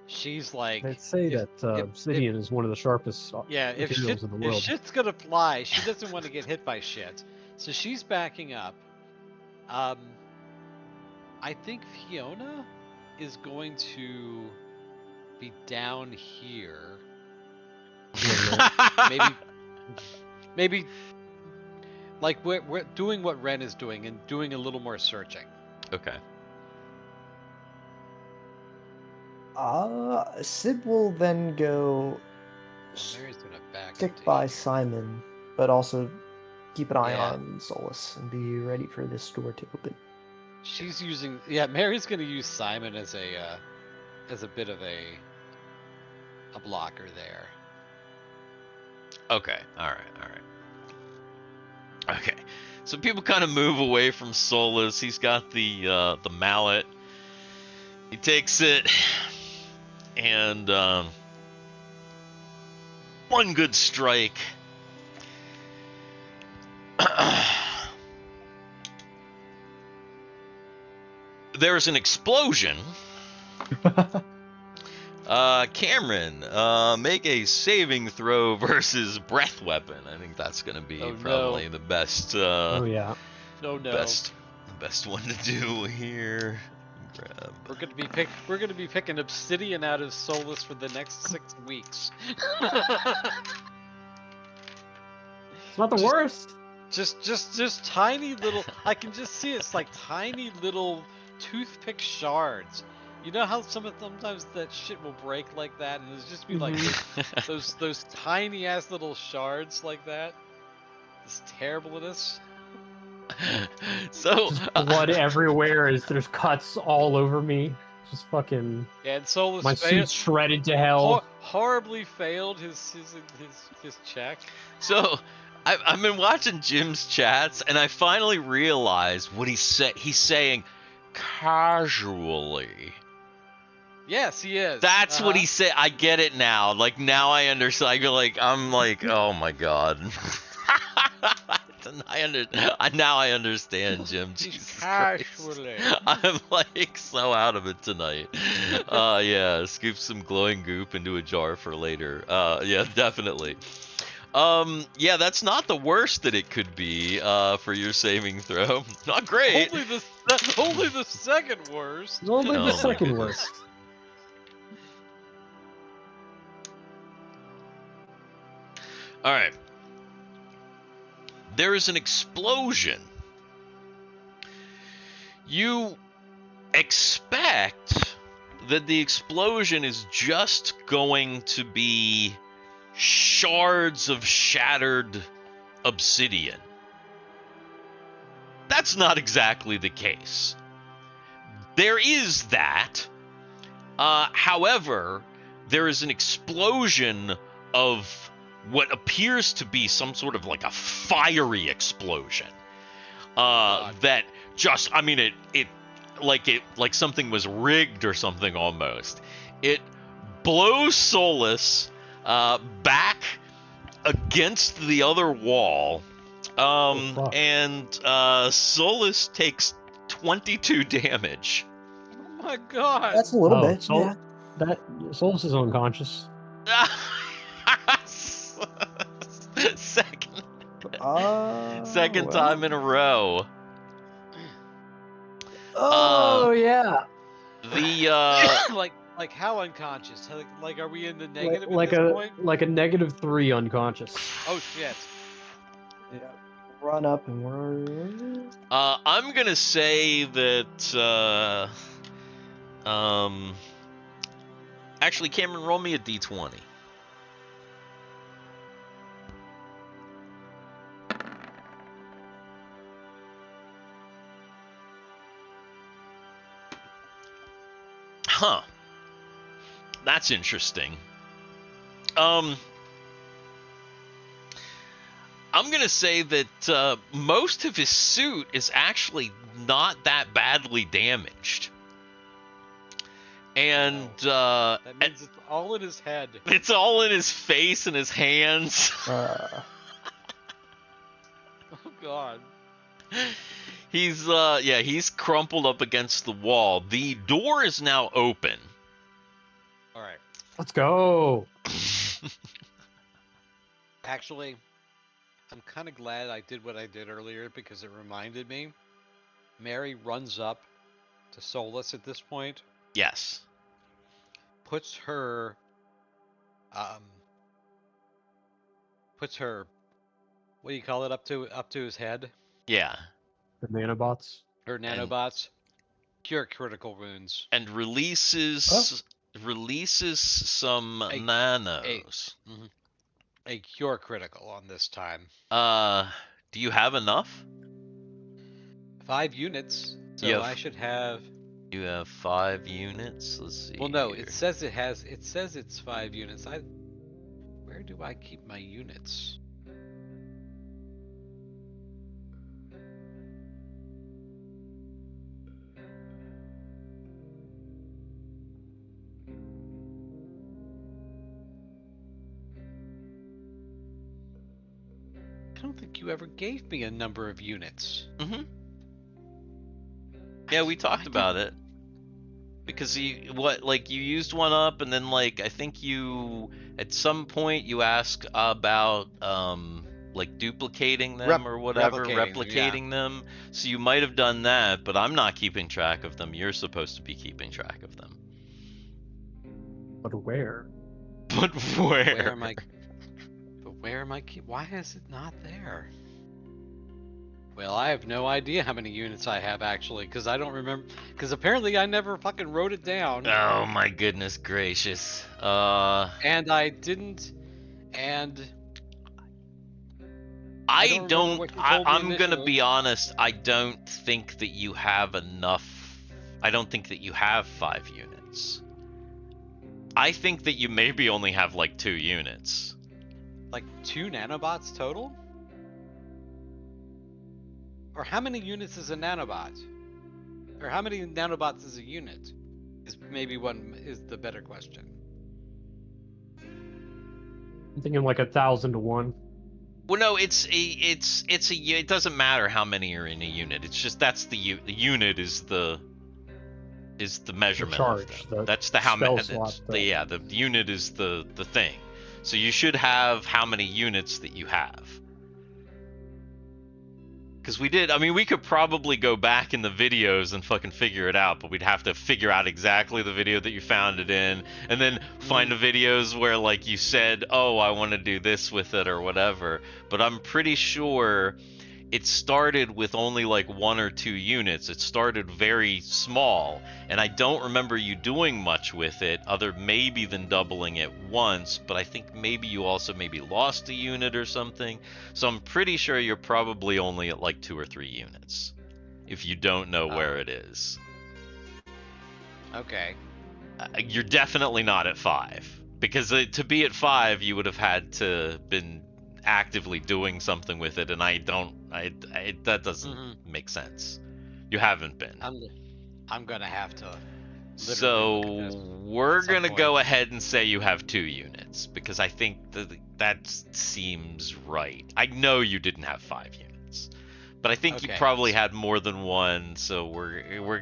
she's like. They say that obsidian is one of the sharpest materials in the world. If shit's gonna fly, she doesn't want to get hit by shit, so she's backing up. I think Fiona is going to be down here. maybe like we're doing what Ren is doing and doing a little more searching. Okay. Sid will then go Mary's gonna stick by Simon, but also keep an eye on Solus and be ready for this door to open. She's using Mary's gonna use Simon as a bit of a blocker there. Okay. All right. Okay. So people kind of move away from Solus. He's got the mallet. He takes it and one good strike. There's an explosion. Cameron, make a saving throw versus breath weapon. I think that's going to be probably the best. The best one to do here. Grab. We're gonna be picking obsidian out of Solus for the next 6 weeks. It's not the worst. Just tiny little. I can just see it's like tiny little toothpick shards. You know how sometimes that shit will break like that, and it'll just be like those tiny ass little shards like that. This terribleness. So blood everywhere as there's cuts all over me. Just fucking. Yeah, and Solus my suit's shredded to hell. Horribly failed his check. So I've been watching Jim's chats, and I finally realized what he said. He's saying casually. Yes, he is. That's what he said. I get it now. Like now I understand. I'm like, oh my god. Now I understand, Jim. He's Jesus Christ. casually. I'm like so out of it tonight. Yeah, scoop some glowing goop into a jar for later. Yeah, definitely. Yeah, that's not the worst that it could be for your saving throw. Not great. Only the second worst. Only Oh the my second goodness. worst. All right. There is an explosion. You expect that the explosion is just going to be shards of shattered obsidian. That's not exactly the case. There is that. However, there is an explosion of what appears to be some sort of like a fiery explosion. That just, I mean, it like something was rigged or something almost. It blows Solus back against the other wall. fuck. And Solus takes 22 damage. Oh my god. That's a little Oh, bit. Sol- Yeah. That Solus is unconscious. Second Well. time in a row. Oh yeah. The like how unconscious? Like are we in the negative Like at this a point? like a -3 unconscious. Oh shit. Yeah. Run up and we're. I'm gonna say that actually, Cameron, roll me a d20. Huh. That's interesting. I'm gonna say that most of his suit is actually not that badly damaged. And That means it's all in his head. it's all in his face and his hands. Oh god. He's crumpled up against the wall. The door is now open. Alright. Let's go. Actually, I'm kind of glad I did what I did earlier because it reminded me. Mary runs up to Solus at this point, Yes. puts her, what do you call it, up to his head, Yeah. The nanobots. her nanobots, cure critical wounds. And releases some nanos. A cure critical on this time. Do you have enough? 5 units, so You have- I should have. You have 5 units. Let's see. Well, no, here. it says it's 5 units. Where do I keep my units? I don't think you ever gave me a number of units. Mm-hmm. Yeah, we talked about it. Because you used one up, and then like I think you at some point you asked about like duplicating them or whatever, replicating them. So you might have done that, but I'm not keeping track of them. You're supposed to be keeping track of them. But where? But where? Where am I? But where am I? Why is it not there? Well, I have no idea how many units I have actually, because I don't remember. Because apparently I never fucking wrote it down. Oh my goodness gracious. And I didn't. And I'm gonna initially. be honest. I don't think that you have enough. I don't think that you have 5 units. I think that you maybe only have like 2 units. Like 2 nanobots total? Or how many units is a nanobot? Or how many nanobots is a unit? Is maybe one is the better question. I'm thinking like 1,000 to 1. Well, no, it doesn't matter how many are in a unit. It's just that's the unit is the measurement charge, of them. the That's the how many. spell slot The unit is the thing. So you should have how many units that you have. Because we could probably go back in the videos and fucking figure it out, but we'd have to figure out exactly the video that you found it in, and then find the videos where, like, you said, oh, I want to do this with it or whatever. But I'm pretty sure it started with only like 1 or 2 units. It started very small, and I don't remember you doing much with it other maybe than doubling it once, but I think maybe you also maybe lost a unit or something. So I'm pretty sure you're probably only at like 2 or 3 units if you don't know where it is. Okay. You're definitely not at 5, because to be at 5 you would have had to been actively doing something with it, and that doesn't make sense. You haven't been. I'm gonna have to. So we're gonna go ahead and say you have 2 units, because I think that seems right. I know you didn't have 5 units, but I think you probably had more than one. So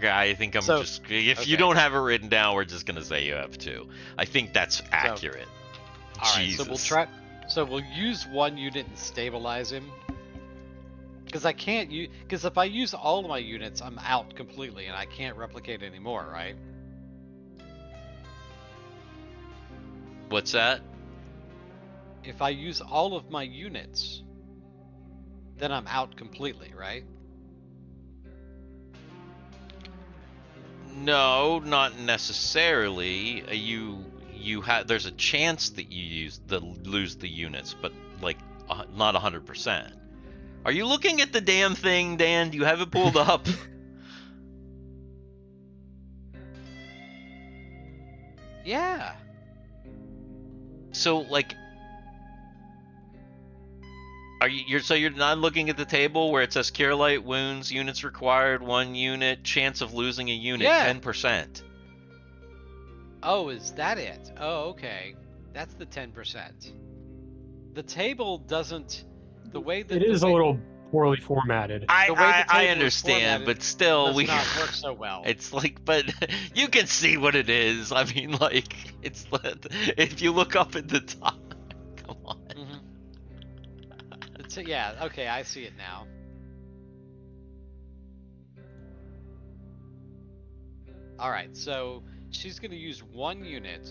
I think if you don't have it written down, we're just gonna say you have 2. I think that's accurate. All right, so we'll try. So we'll use 1 unit and stabilize him. Because I can't use. Because if I use all of my units, I'm out completely, and I can't replicate anymore, right? What's that? If I use all of my units, then I'm out completely, right? No, not necessarily. There's a chance that you lose the units, but like not 100%. Are you looking at the damn thing, Dan? Do you have it pulled up? Yeah. So like, you're not looking at the table where it says Cure Light Wounds, units required 1 unit, chance of losing a unit 10%. Oh, is that it? Oh, okay. That's the 10%. The table doesn't. The way that it is a little poorly formatted. I understand, but still, does not work so well. It's like, but you can see what it is. I mean, like, it's if you look up at the top. Come on. Yeah. Okay, I see it now. All right, so she's going to use 1 unit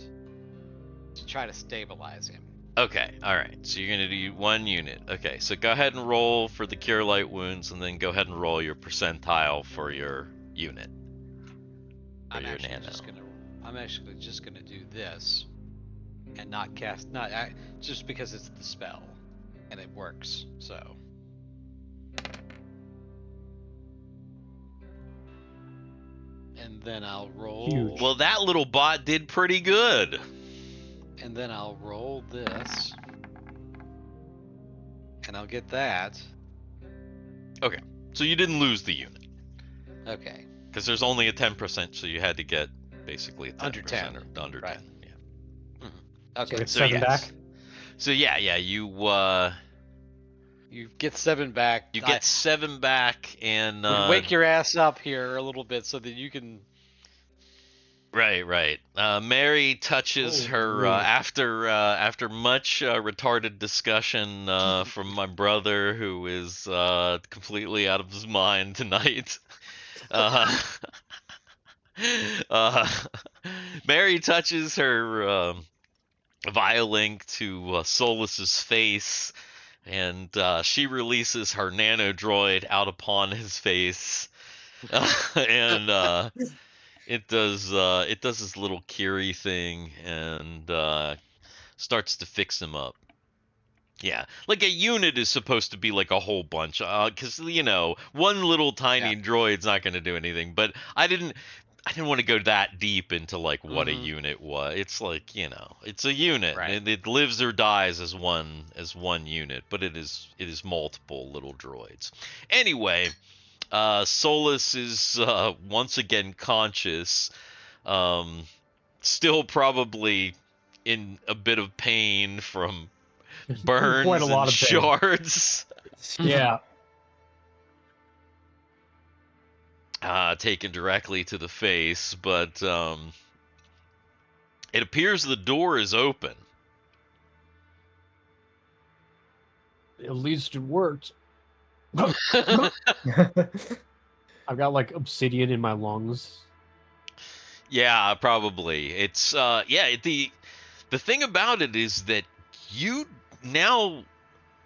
to try to stabilize him. Okay, alright, so you're going to do 1 unit. Okay, so go ahead and roll for the Cure Light Wounds, and then go ahead and roll your percentile for your unit. I'm actually just going to do this and not cast, just because it's the spell and it works, so. And then I'll roll. Huge. Well, that little bot did pretty good. And then I'll roll this. And I'll get that. Okay, so you didn't lose the unit. Okay. Because there's only a 10%, so you had to get basically a 10%. Under 10. Or under right. 10, yeah. Okay. So it's 7 back? So yeah, you get 7 back. You get 7 back, and wake your ass up here a little bit so that you can. Right. Mary touches her after much retarded discussion from my brother, who is completely out of his mind tonight. Mary touches her violink to Solus's face, and she releases her nano droid out upon his face, and it does this little Curie thing and starts to fix him up. Yeah, like a unit is supposed to be like a whole bunch, because one little tiny droid's not going to do anything. But I didn't want to go that deep into like what a unit was. It's like, it's a unit, and it lives or dies as one unit, but it is multiple little droids. Anyway, Solus is once again conscious, still probably in a bit of pain from burns Quite a lot and of pain. shards. Yeah. Taken directly to the face, but it appears the door is open. At least it worked. I've got like obsidian in my lungs. Yeah, probably. It's the thing about it is that you now,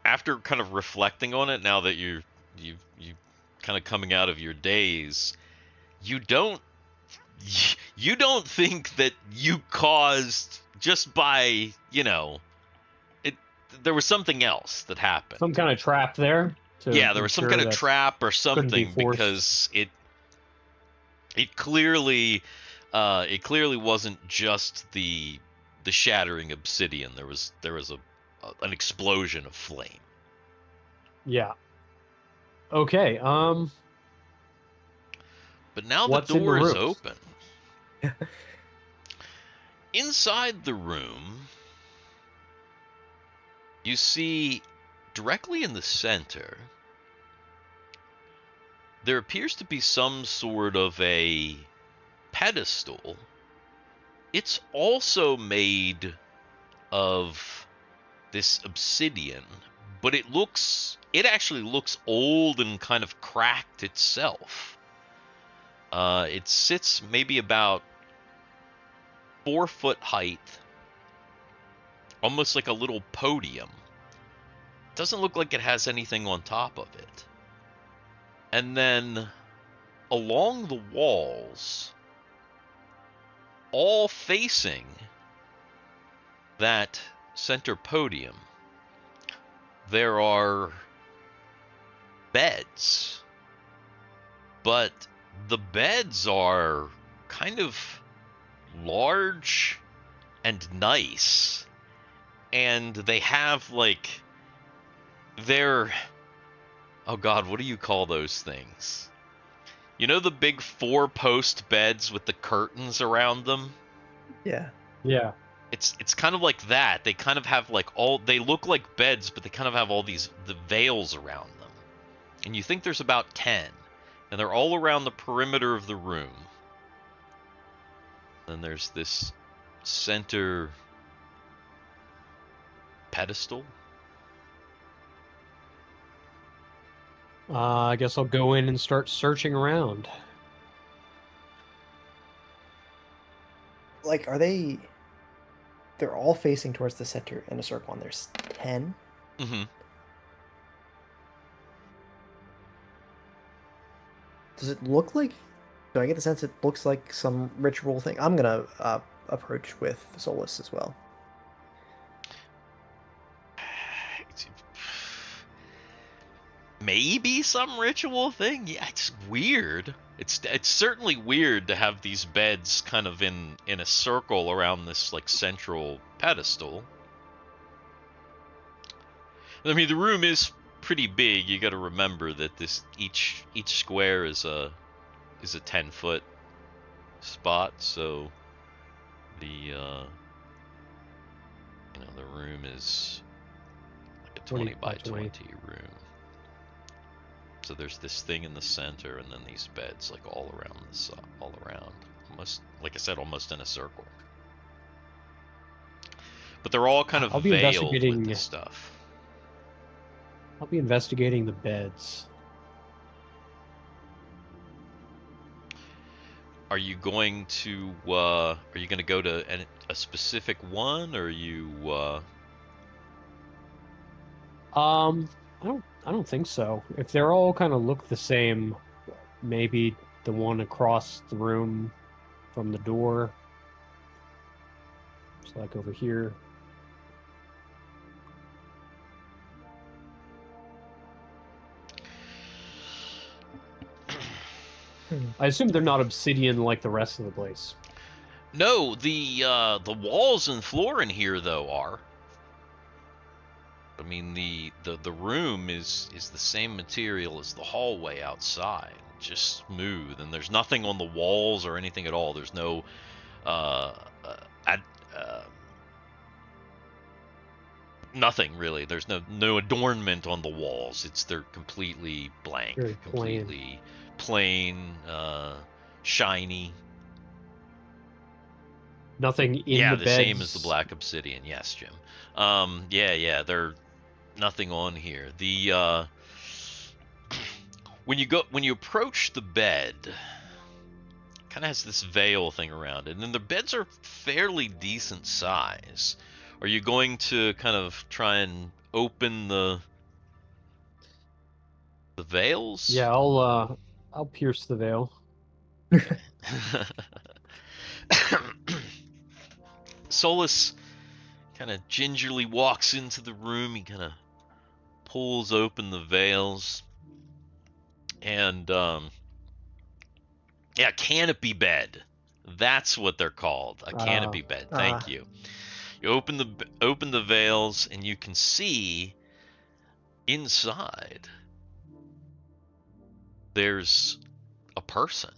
after kind of reflecting on it, now that you kind of coming out of your daze, you don't think that you caused just by, it, there was something else that happened. Some kind of trap there. Yeah, there was some kind of trap or something, forced. because it clearly wasn't just the shattering obsidian. There was an explosion of flame. Yeah. Okay. But now What's the in the door is rooms? open. Inside the room, you see directly in the center, there appears to be some sort of a pedestal. It's also made of this obsidian, but it actually looks old and kind of cracked itself. It sits maybe about 4 foot height, almost like a little podium. Doesn't look like it has anything on top of it. And then along the walls, all facing that center podium, there are beds. But the beds are kind of large and nice. And they have oh god, what do you call those things? You know the big 4-post beds with the curtains around them? Yeah. Yeah. It's kind of like that. They kind of have they look like beds, but they kind of have all the veils around them. And you think there's about 10. And they're all around the perimeter of the room. Then there's this center pedestal. I guess I'll go in and start searching around. Are they? They're all facing towards the center in a circle, and there's 10. Mm-hmm. Does it look like? Do I get the sense it looks like some ritual thing? I'm gonna approach with Solus as well. Maybe some ritual thing. Yeah, it's weird. It's certainly weird to have these beds kind of in a circle around this central pedestal. I mean, the room is pretty big. You got to remember that each square is a 10-foot spot, so the the room is like a 20 by 20 room. So there's this thing in the center, and then these beds all around almost, like I said, almost in a circle. But they're all kind of veiled with this stuff. I'll be investigating the beds. Are you going to go to a specific one, or are you I don't think so. If they're all kind of look the same, maybe the one across the room from the door. It's like over here. I assume they're not obsidian like the rest of the place. No, the walls and floor in here though are. I mean, the room is the same material as the hallway outside, just smooth, and there's nothing on the walls or anything at all. There's no nothing really. There's no adornment on the walls. They're completely blank, Very plain. completely plain, shiny. Nothing in Yeah, the the same as the beds. black obsidian. Yes, Jim. Yeah. They're nothing on here. The when you approach the bed, kind of has this veil thing around it, and then the beds are fairly decent size. Are you going to kind of try and open the veils? Yeah, I'll pierce the veil. Okay. Solus kind of gingerly walks into the room. He kind of pulls open the veils, and yeah, canopy bed. That's what they're called. A canopy bed. Thank you. You open the veils, and you can see inside. There's a person.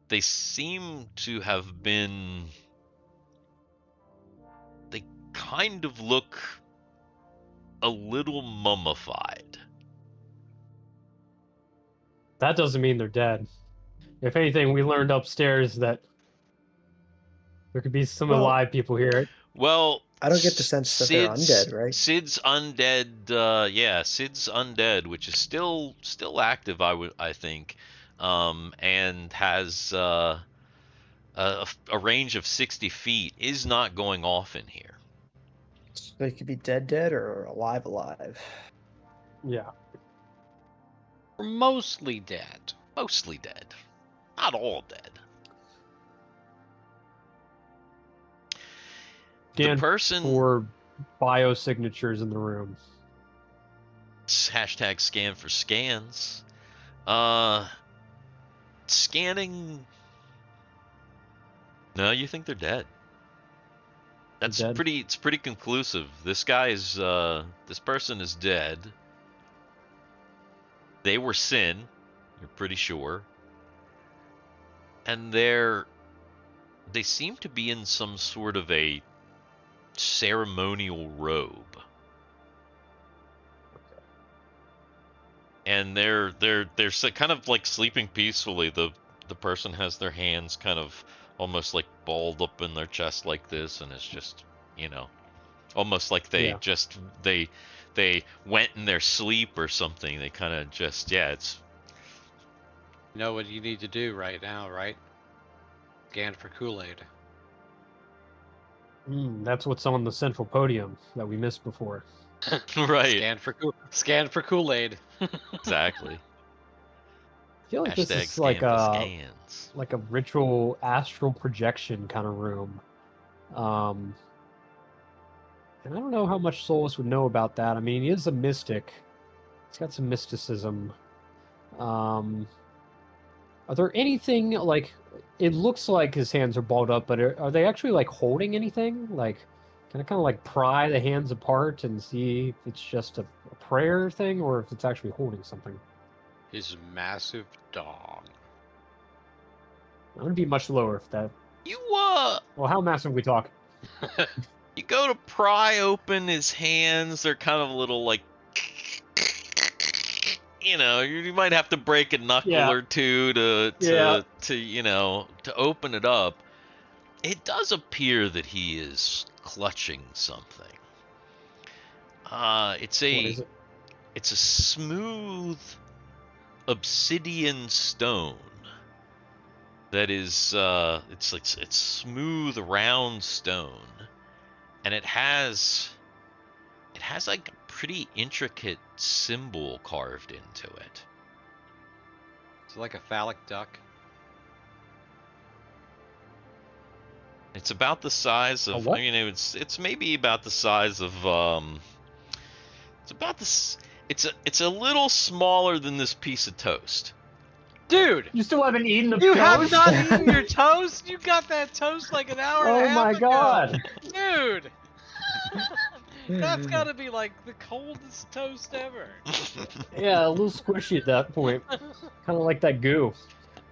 They seem to have been. They kind of look a little mummified. That doesn't mean they're dead. If anything, we learned upstairs that there could be some alive people here. Well, I don't get the sense that they're undead, right? Sid's undead, yeah, Sid's undead, which is still active, I think, and has a range of 60 feet, is not going off in here. So they could be dead or alive. Yeah. We're mostly dead. Mostly dead, not all dead. Scan the person for biosignatures in the room. Hashtag scan for scans. Scanning. No, you think they're dead. That's Dead? It's pretty conclusive. This person is dead. They were Sin, you're pretty sure. And they seem to be in some sort of a ceremonial robe. And they're kind of like sleeping peacefully. The person has their hands kind of almost like balled up in their chest like this, and it's just, almost like they they went in their sleep or something. They kind of just, it's. You know what you need to do right now, right? Scan for Kool-Aid. That's what's on the central podium that we missed before. Right. Scan for Kool-Aid. Exactly. I feel like Hashtag this is scan like a ritual astral projection kind of room. And I don't know how much Solus would know about that. I mean, he is a mystic. He's got some mysticism. Are there anything, like, it looks like his hands are balled up, but are they actually, like, holding anything? Like, can I kind of, like, pry the hands apart and see if it's just a prayer thing or if it's actually holding something? His massive dong. I'm going to be much lower if that... Well, how massive are we talking? You go to pry open his hands, they're kind of a little like, you might have to break a knuckle or two to open it up. It does appear that he is clutching something. What is it? It's a smooth obsidian stone that is it's smooth round stone, and it has like a pretty intricate symbol carved into it. Is it like a phallic duck? It's about the size of, what? it's maybe about the size of it's a little smaller than this piece of toast. Dude! You still haven't eaten the You toast? have not eaten your toast? You got that toast like an hour and a Oh half my ago. god! Dude! That's gotta be like the coldest toast ever. Yeah, a little squishy at that point. Kind of like that goo.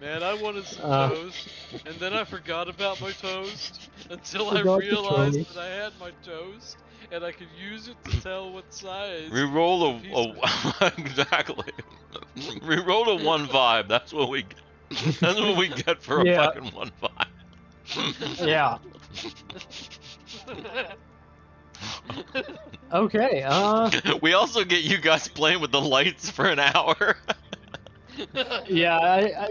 Man, I wanted some Uh. toast, and then I forgot about my toast until I Forgot the realized toast. that I had my toast, and I could use it to tell what size. Reroll piece of- exactly. Reroll a 1-5. That's what we. That's what we get for a Yeah. fucking 1-5. Yeah. Okay. We also get you guys playing with the lights for an hour. Yeah.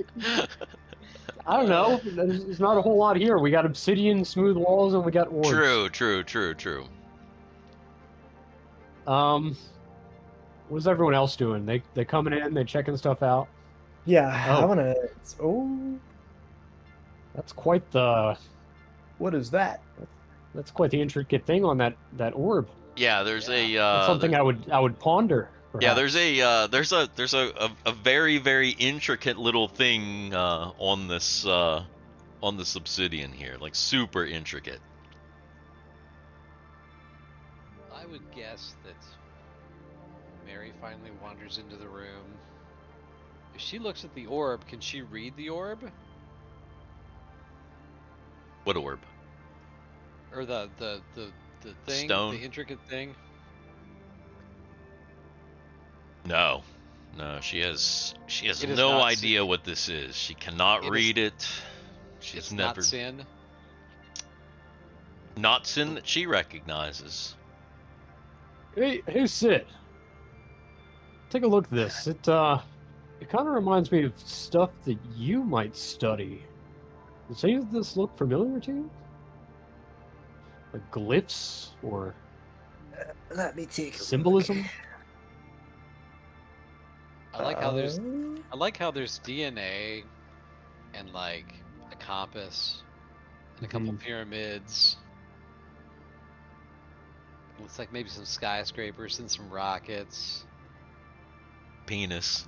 I don't know. There's not a whole lot here. We got obsidian, smooth walls, and we got orbs. True. What's everyone else doing? They coming in, they checking stuff out. Yeah, Oh. I want to. Oh, That's quite the what is that? intricate thing on that orb. Yeah, there's That's something I would ponder. Yeah, Perhaps. there's a very intricate little thing on this obsidian here, like super intricate. I would guess that Mary finally wanders into the room. If she looks at the orb, can she read the orb? What orb? Or the thing, Stone? the intricate thing? No, she has It is no not idea what this is. She cannot read it. She's It's never not sin. not sin that she recognizes. Hey, Sid. Take a look at this. It kind of reminds me of stuff that you might study. Does any of this look familiar to you? Like glyphs or Let me take a symbolism? Look. I like how there's DNA and like a compass and a couple pyramids. Looks like maybe some skyscrapers and some rockets. Penis.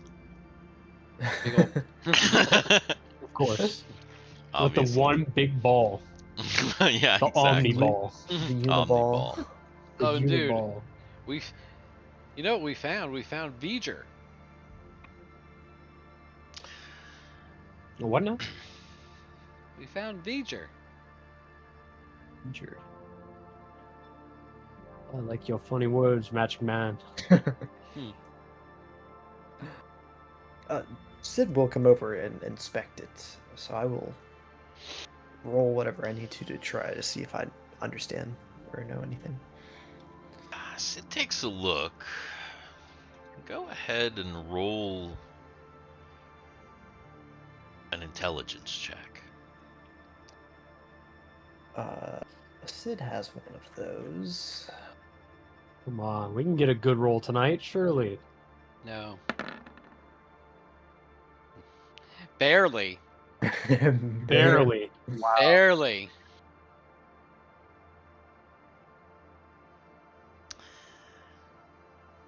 Big old Of course. With the Obviously. one big ball. Yeah, The exactly. Omniball. The Omniball. Uniball. The Oh, dude. Uniball. You know what we found? We found V'ger. What now? We found V'ger. Featured. I like your funny words, Magic Man. Sid will come over and inspect it, so I will roll whatever I need to try to see if I understand or know anything. Sid takes a look. Go ahead and roll an intelligence check. Sid has one of those. Come on, we can get a good roll tonight, surely. No. Barely. Barely. Wow. Barely.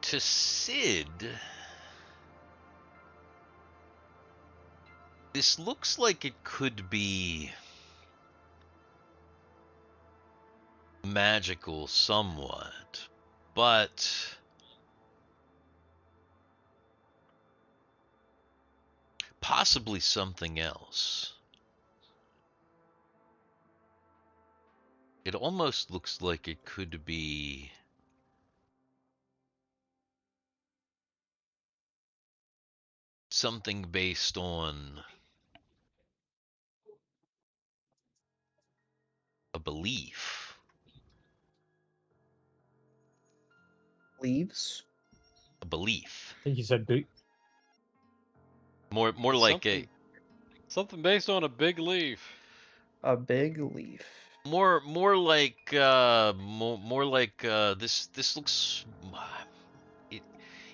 To Sid, this looks like it could be magical somewhat, but possibly something else. It almost looks like it could be something based on a belief. Leaves? A belief. I think you said big. More like Something based on a big leaf. A big leaf. more like this looks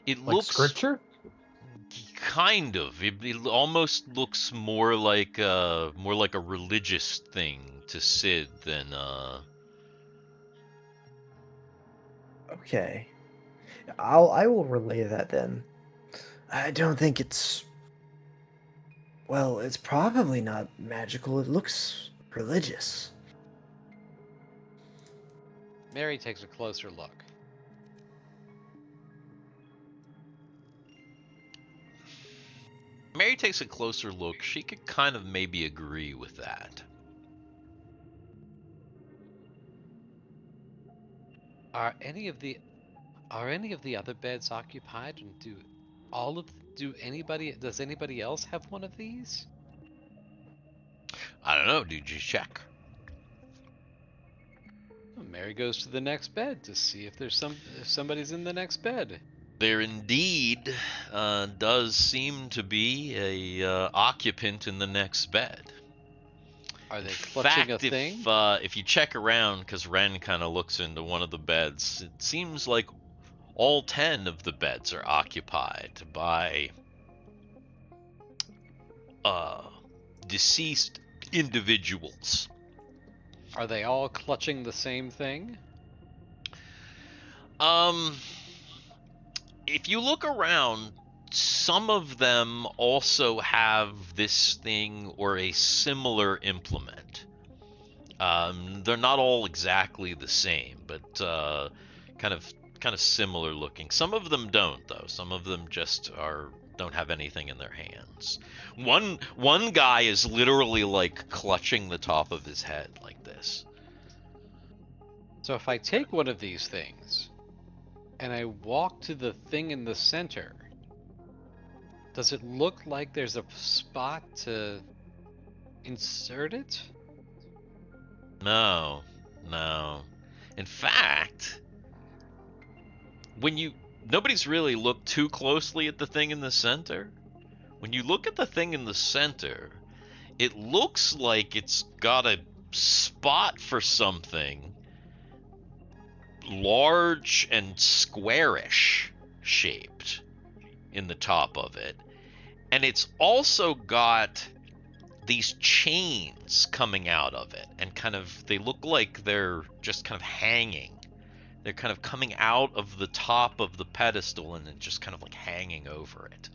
it Like looks scripture? kind of it almost looks more like a religious thing to Sid than Okay. I will relay that then. I don't think it's. Well, it's probably not magical. It looks religious. Mary takes a closer look. Mary takes a closer look. She could kind of maybe agree with that. Are any of the other beds occupied? And does anybody else have one of these? I don't know. Did you check? Well, Mary goes to the next bed to see if somebody's in the next bed. There indeed does seem to be a occupant in the next bed. Are they In clutching fact, a thing? if you check around, because Ren kind of looks into one of the beds, it seems like all 10 of the beds are occupied by deceased individuals. Are they all clutching the same thing? If you look around, some of them also have this thing or a similar implement. They're not all exactly the same, but kind of similar looking. Some of them don't, though. Some of them just don't have anything in their hands. One guy is literally like clutching the top of his head like this. So if I take one of these things and I walk to the thing in the center, does it look like there's a spot to insert it? No. In fact, nobody's really looked too closely at the thing in the center. When you look at the thing in the center, it looks like it's got a spot for something large and squarish shaped in the top of it. And it's also got these chains coming out of it, and they look like they're just kind of hanging. They're kind of coming out of the top of the pedestal and then just kind of like hanging over it.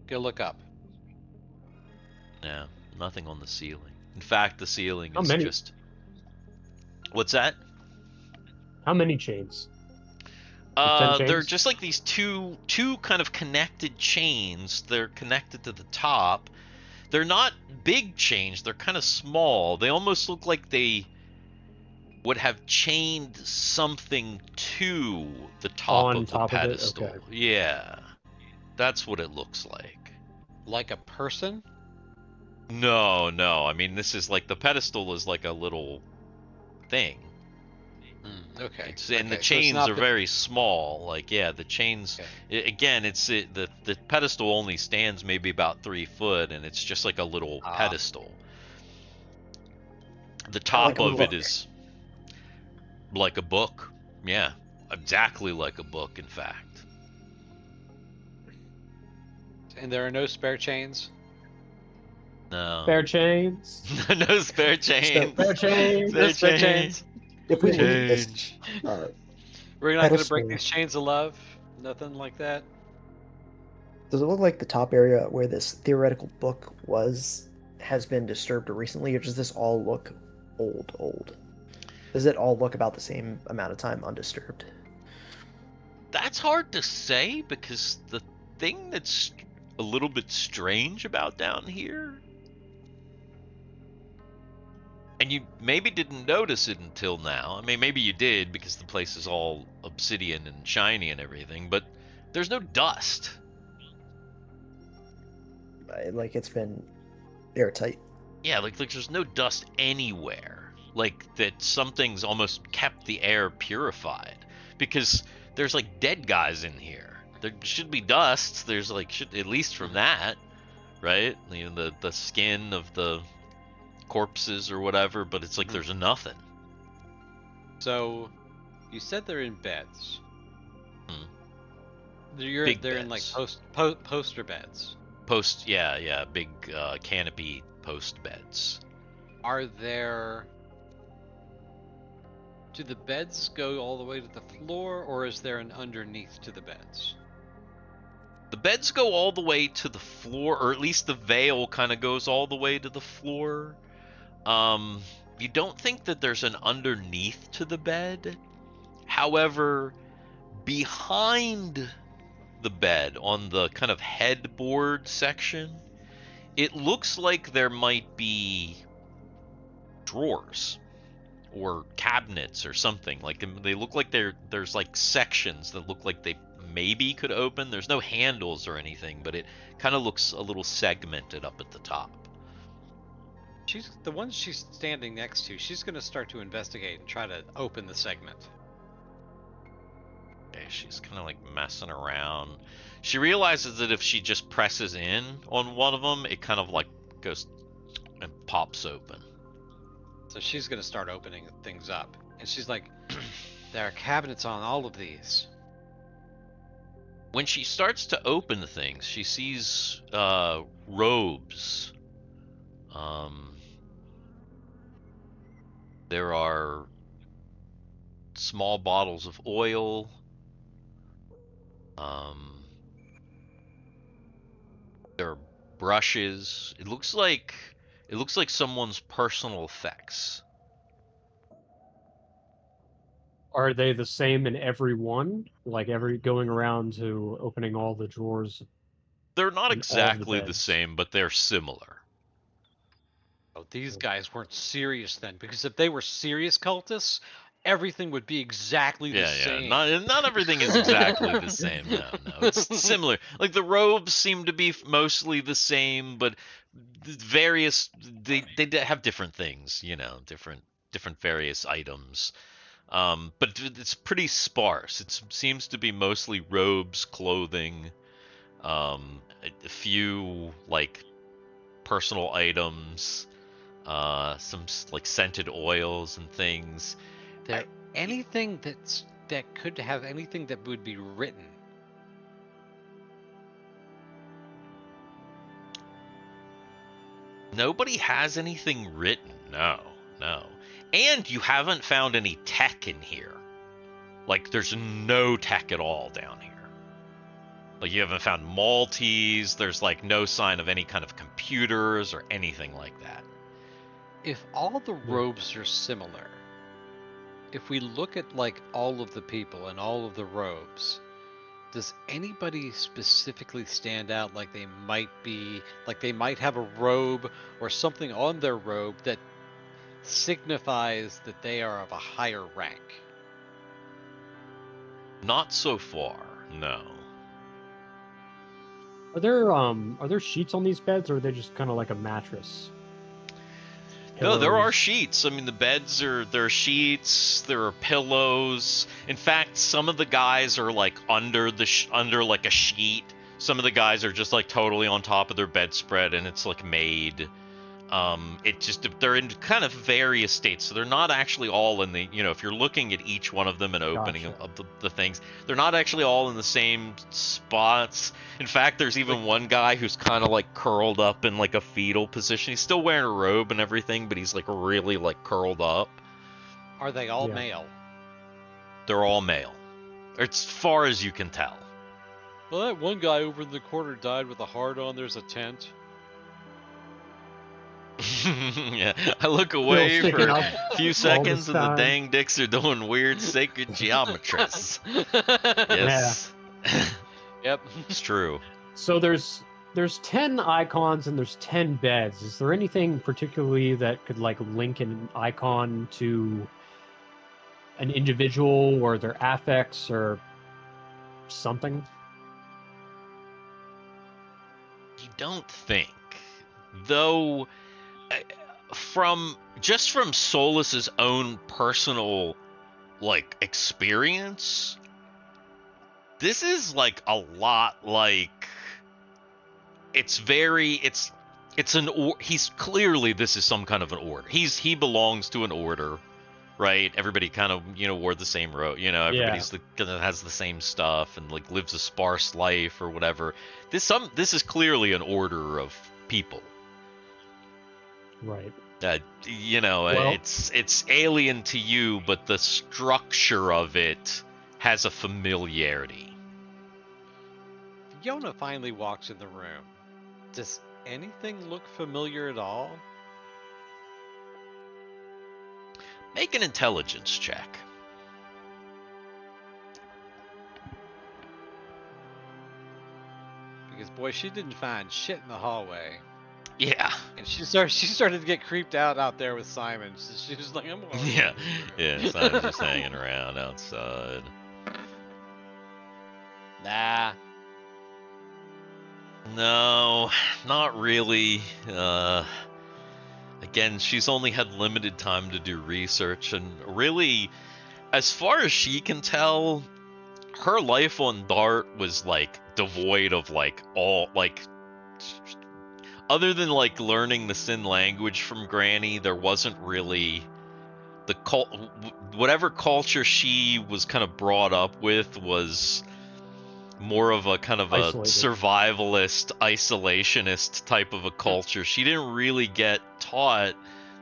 Go look up. Yeah, nothing on the ceiling. In fact, the ceiling How is many? just... What's that? How many chains? 10 They're chains? just like these two kind of connected chains. They're connected to the top. They're not big chains. They're kind of small. They almost look like they would have chained something to the top On of top the of it? pedestal. Okay. Yeah, that's what it looks like. Like a person? No. I mean, this is like the pedestal is like a little thing. Okay. And the Okay, so it's chains not are very small. Like, yeah, the chains. Okay. Again, the pedestal only stands maybe about 3 foot, and it's just like a little pedestal. The top Like a of it book. is like a book. Yeah, exactly like a book. In fact. And there are no spare chains? No. Spare chains. No spare chains. Spare chains. No spare chains? If we look at this, Change. We're not going to break pedestal. these chains of love? Nothing like that? does it look like the top area where this theoretical book has been disturbed recently, or does this all look old? Does it all look about the same amount of time undisturbed? That's hard to say, because the thing that's a little bit strange about down here, and you maybe didn't notice it until now. I mean, maybe you did because the place is all obsidian and shiny and everything, but there's no dust. Like it's been airtight. Yeah, like there's no dust anywhere. Like that something's almost kept the air purified, because there's like dead guys in here. There should be dust. There's like at least from that, right? You know, the skin of the corpses or whatever, but it's like there's nothing. So, you said they're in beds. Big They're in like beds. poster beds. Big canopy post beds. Do the beds go all the way to the floor, or is there an underneath to the beds? The beds go all the way to the floor, or at least the veil kind of goes all the way to the floor. You don't think that there's an underneath to the bed. However, behind the bed, on the kind of headboard section, it looks like there might be drawers or cabinets or something. Like they look like there's like sections that look like they maybe could open. There's no handles or anything, but it kind of looks a little segmented up at the top. She's the one she's standing next to. She's going to start to investigate and try to open the segment. Okay, she's kind of like messing around. She realizes that if she just presses in on one of them, it kind of like goes and pops open. So she's going to start opening things up. And she's like, there are cabinets on all of these. When she starts to open things, she sees robes. There are small bottles of oil. There are brushes. It looks like someone's personal effects. Are they the same in every one? Like every going around to opening all the drawers? They're not in all exactly the beds? same, but they're similar. Oh, these guys weren't serious then, because if they were serious cultists, everything would be exactly the same. Not everything is exactly the same. No, it's similar. Like the robes seem to be mostly the same, but various they have different things, different various items. But it's pretty sparse. It seems to be mostly robes, clothing, a few like personal items, some like scented oils and things. Anything that could have anything that would be written. Nobody has anything written. No. And you haven't found any tech in here. Like, there's no tech at all down here. Like, you haven't found Maltese. There's, like, no sign of any kind of computers or anything like that. If all the robes are similar, if we look at, like, all of the people and all of the robes, does anybody specifically stand out like they might have a robe or something on their robe that signifies that they are of a higher rank? Not so far, no. Are there sheets on these beds, or are they just kind of like a mattress? No, there are Pillows? sheets. I mean, there are sheets, there are pillows. In fact, some of the guys are like under like a sheet. Some of the guys are just like totally on top of their bedspread, and it's like made. They're in kind of various states, so they're not actually all in the, if you're looking at each one of them and opening Gotcha. up the things, they're not actually all in the same spots. In fact, there's even one guy who's kind of like curled up in like a fetal position. He's still wearing a robe and everything, but he's like really like curled up. Are they all Yeah. male? They're all male, as far as you can tell. Well, that one guy over in the corner died with a heart on. There's a tent. Yeah, I look away Still for sticking up a few all seconds, this and the time. dang dicks are doing weird sacred geometries. Yes, Yep. it's true. So there's 10 icons and there's 10 beds. Is there anything particularly that could like link an icon to an individual or their affects or something? You don't think, though, from Solus's own personal like experience, this is like a lot like he's clearly, this is some kind of an order. He belongs to an order, right? Everybody kind of wore the same robe, everybody's has the same stuff and like lives a sparse life or whatever. This is clearly an order of people. Right. Well, it's alien to you, but the structure of it has a familiarity. Fiona finally walks in the room. Does anything look familiar at all? Make an intelligence check. Boy, she didn't find shit in the hallway. Yeah. And she started to get creeped out there with Simon. So she was like, I'm gonna Yeah. Yeah. Simon's just hanging around outside. Nah. No, not really. Again, she's only had limited time to do research, and really, as far as she can tell, her life on Dart was like devoid of like all like other than like learning the Sin language from Granny, there wasn't really the whatever culture she was kind of brought up with was more of a kind of a Isolated. survivalist, isolationist type of a culture. She didn't really get taught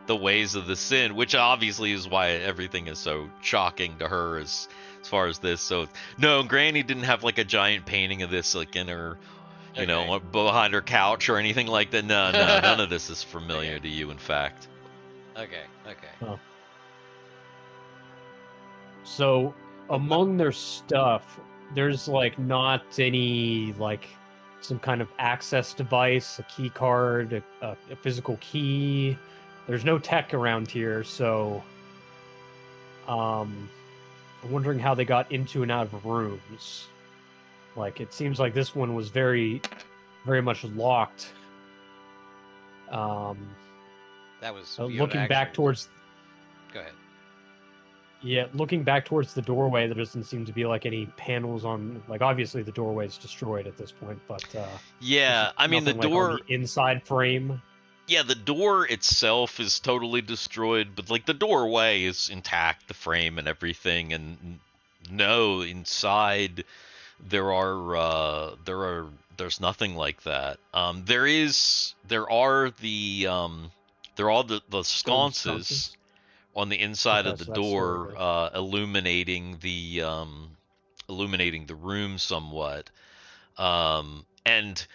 the ways of the Sin, which obviously is why everything is so shocking to her as far as this. So no, Granny didn't have like a giant painting of this like in her, you know, behind her couch or anything like that. No, none of this is familiar to you, in fact. Okay. Oh. So among their stuff, there's like not any like some kind of access device, a key card, a physical key. There's no tech around here, so I'm wondering how they got into and out of rooms. Like it seems like this one was very, very much locked. That was Looking back towards. Go ahead. Yeah, looking back towards the doorway, there doesn't seem to be like any panels on. Like obviously the doorway is destroyed at this point, but yeah, I mean the nothing, like, door. on the inside frame. Yeah, the door itself is totally destroyed, but like the doorway is intact, the frame and everything. And no, inside there's nothing like that. There are the sconces on the inside of the door, illuminating the room somewhat. And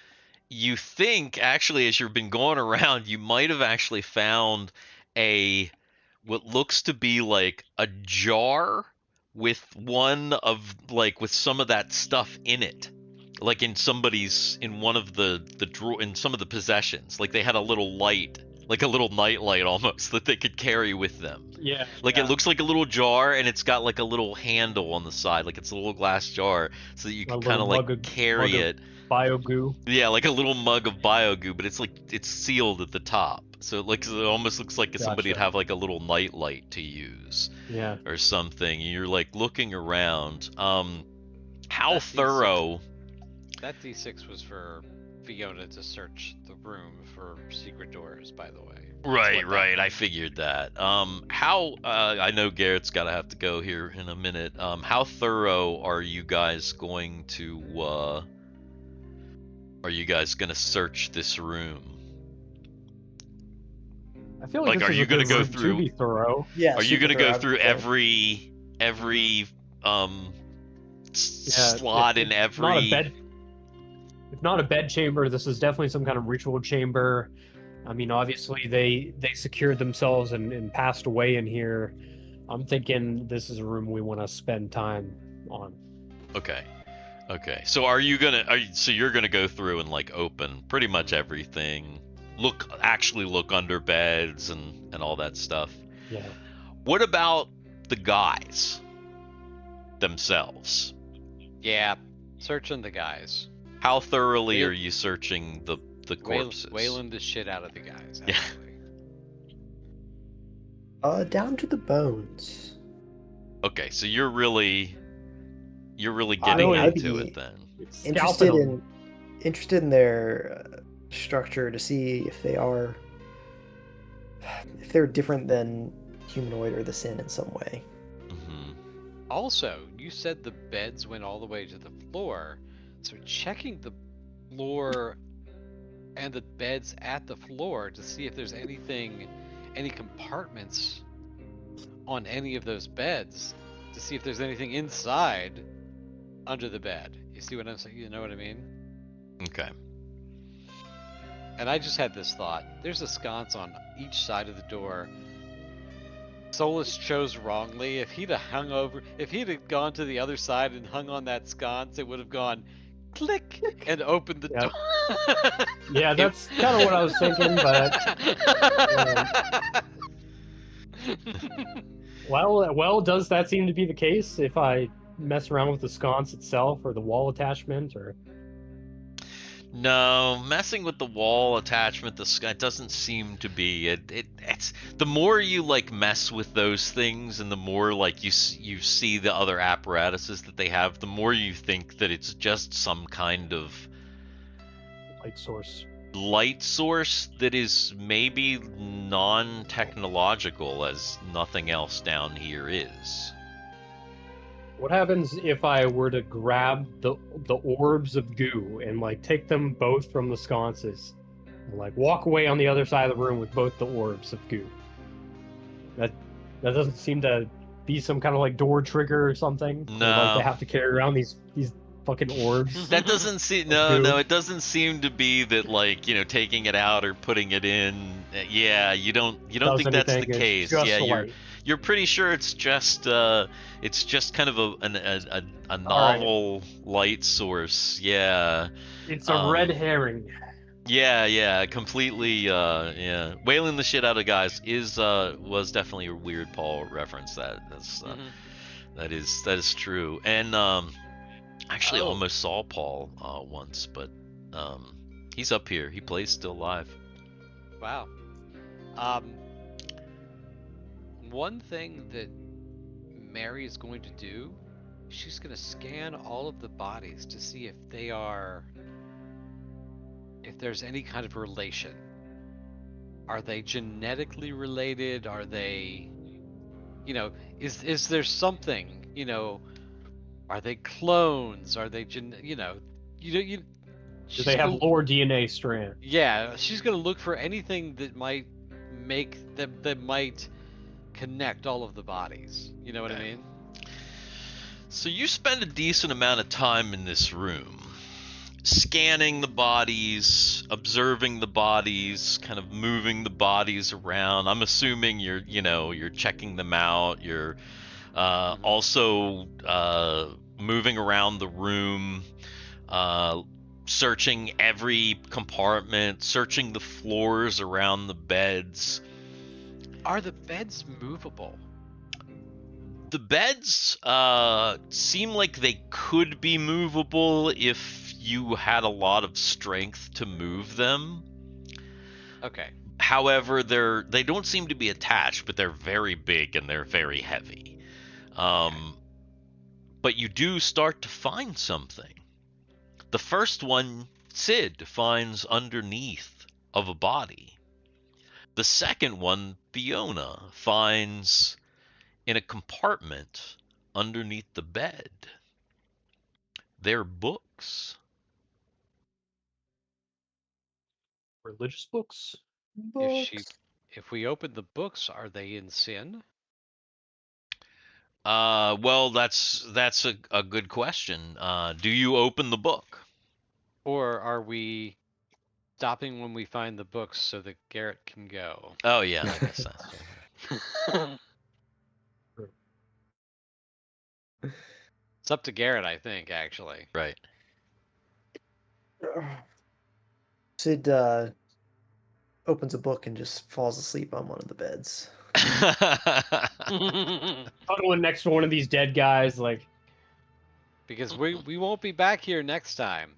you think, actually, as you've been going around, you might have actually found what looks to be like a jar with with some of that stuff in it, like in one of the drawer, in some of the possessions. Like they had a little light, like a little night light almost, that they could carry with them. Yeah. Like it looks like a little jar, and it's got like a little handle on the side, like it's a little glass jar, so that you can kind of like carry it. Bio-goo. Yeah, like a little mug of bio-goo, but it's sealed at the top, so it almost looks like somebody would have like a little night light to use. Yeah. Or something. You're like looking around. How That thorough? That D6 was for Fiona to search the room for secret doors, by the way. Right. I figured that. I know Garrett's have to go here in a minute. How thorough are you guys going to? Are you guys gonna search this room? I feel like are you gonna go through? To be thorough. Yeah. Are you gonna go thorough, through every slot in every? If not a bed chamber, this is definitely some kind of ritual chamber. I mean, obviously they secured themselves and passed away in here. I'm thinking this is a room we want to spend time on. Okay. So you're gonna go through and like open pretty much everything. Actually look under beds and all that stuff. Yeah. What about the guys themselves? Yeah, searching the guys. How thoroughly are you searching the corpses? Wailing the shit out of the guys. Yeah. Down to the bones. Okay, so you're really getting into it then. Interested in their structure to see if they're different than humanoid or the Sin in some way. Mm-hmm. Also, you said the beds went all the way to the floor, so checking the floor and the beds at the floor to see if there's any compartments on any of those beds, to see if there's anything inside under the bed. You see what I'm saying? You know what I mean? Okay. And I just had this thought. There's a sconce on each side of the door. Solus chose wrongly. If he'd have gone to the other side and hung on that sconce, it would have gone click, and open the Yeah. door. Yeah, that's kind of what I was thinking, but well, does that seem to be the case if I mess around with the sconce itself or the wall attachment or? No, messing with the wall attachment, the sky doesn't seem to be. It's the more you like mess with those things, and the more like you see the other apparatuses that they have, the more you think that it's just some kind of Light source that is maybe non-technological, as nothing else down here is. What happens if I were to grab the orbs of goo and like take them both from the sconces and like walk away on the other side of the room with both the orbs of goo? That doesn't seem to be some kind of like door trigger or something. No. Or, like they have to carry around these fucking orbs. That doesn't seem goo. no, it doesn't seem to be that, like, you know, taking it out or putting it in. Yeah, you don't think that's the case. Yeah, you're pretty sure it's just kind of a novel light source. Yeah. It's a red herring. Yeah, completely. Yeah, whaling the shit out of guys was definitely a Weird Paul reference. That is true. And actually, I almost saw Paul once, but he's up here. He plays still live. Wow. One thing that Mary is going to do, she's going to scan all of the bodies to see if there's any kind of relation. Are they genetically related? Are they, is there something, are they clones? Are they, Do they have lower DNA strand? Yeah, she's going to look for anything that might that might connect all of the bodies. You know what I mean? So you spend a decent amount of time in this room, scanning the bodies, observing the bodies, kind of moving the bodies around. I'm assuming you're checking them out. You're also moving around the room, searching every compartment, searching the floors around the beds. Are the beds movable? The beds seem like they could be movable if you had a lot of strength to move them. Okay. However, they don't seem to be attached, but they're very big and they're very heavy. But you do start to find something. The first one, Sid finds underneath of a body. The second one, Fiona finds in a compartment underneath the bed. They're books. Religious books? If we open the books, are they in sin? Well, that's a good question. Do you open the book? Or are we stopping when we find the books so that Garrett can go? Oh yeah, I guess that's It's up to Garrett, I think, actually. right. Sid opens a book and just falls asleep on one of the beds. Cuddling next to one of these dead guys, like. Because we won't be back here next time.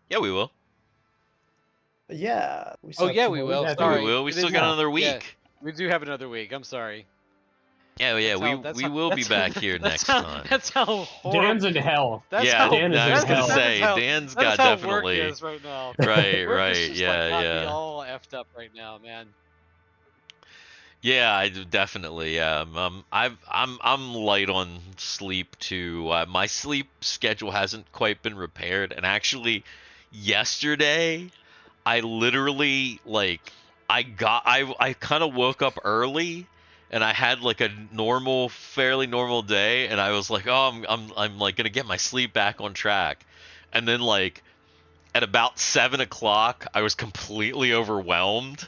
Yeah, we will. Yeah. We will. Sorry. We will. We still got another week. Yeah, we do have another week. I'm sorry. Yeah, we will be back here next time. That's how Dan's in hell. That's yeah, how, I was gonna say Dan's got definitely. Work is right now. Right, Work right, is just yeah. Me all effed up right now, man. Yeah, I do definitely. Yeah, I'm light on sleep too. My sleep schedule hasn't quite been repaired, and actually, yesterday, I literally I kind of woke up early. And I had like a fairly normal day, and I was like, oh, I'm like gonna get my sleep back on track, and then like at about 7 o'clock, I was completely overwhelmed,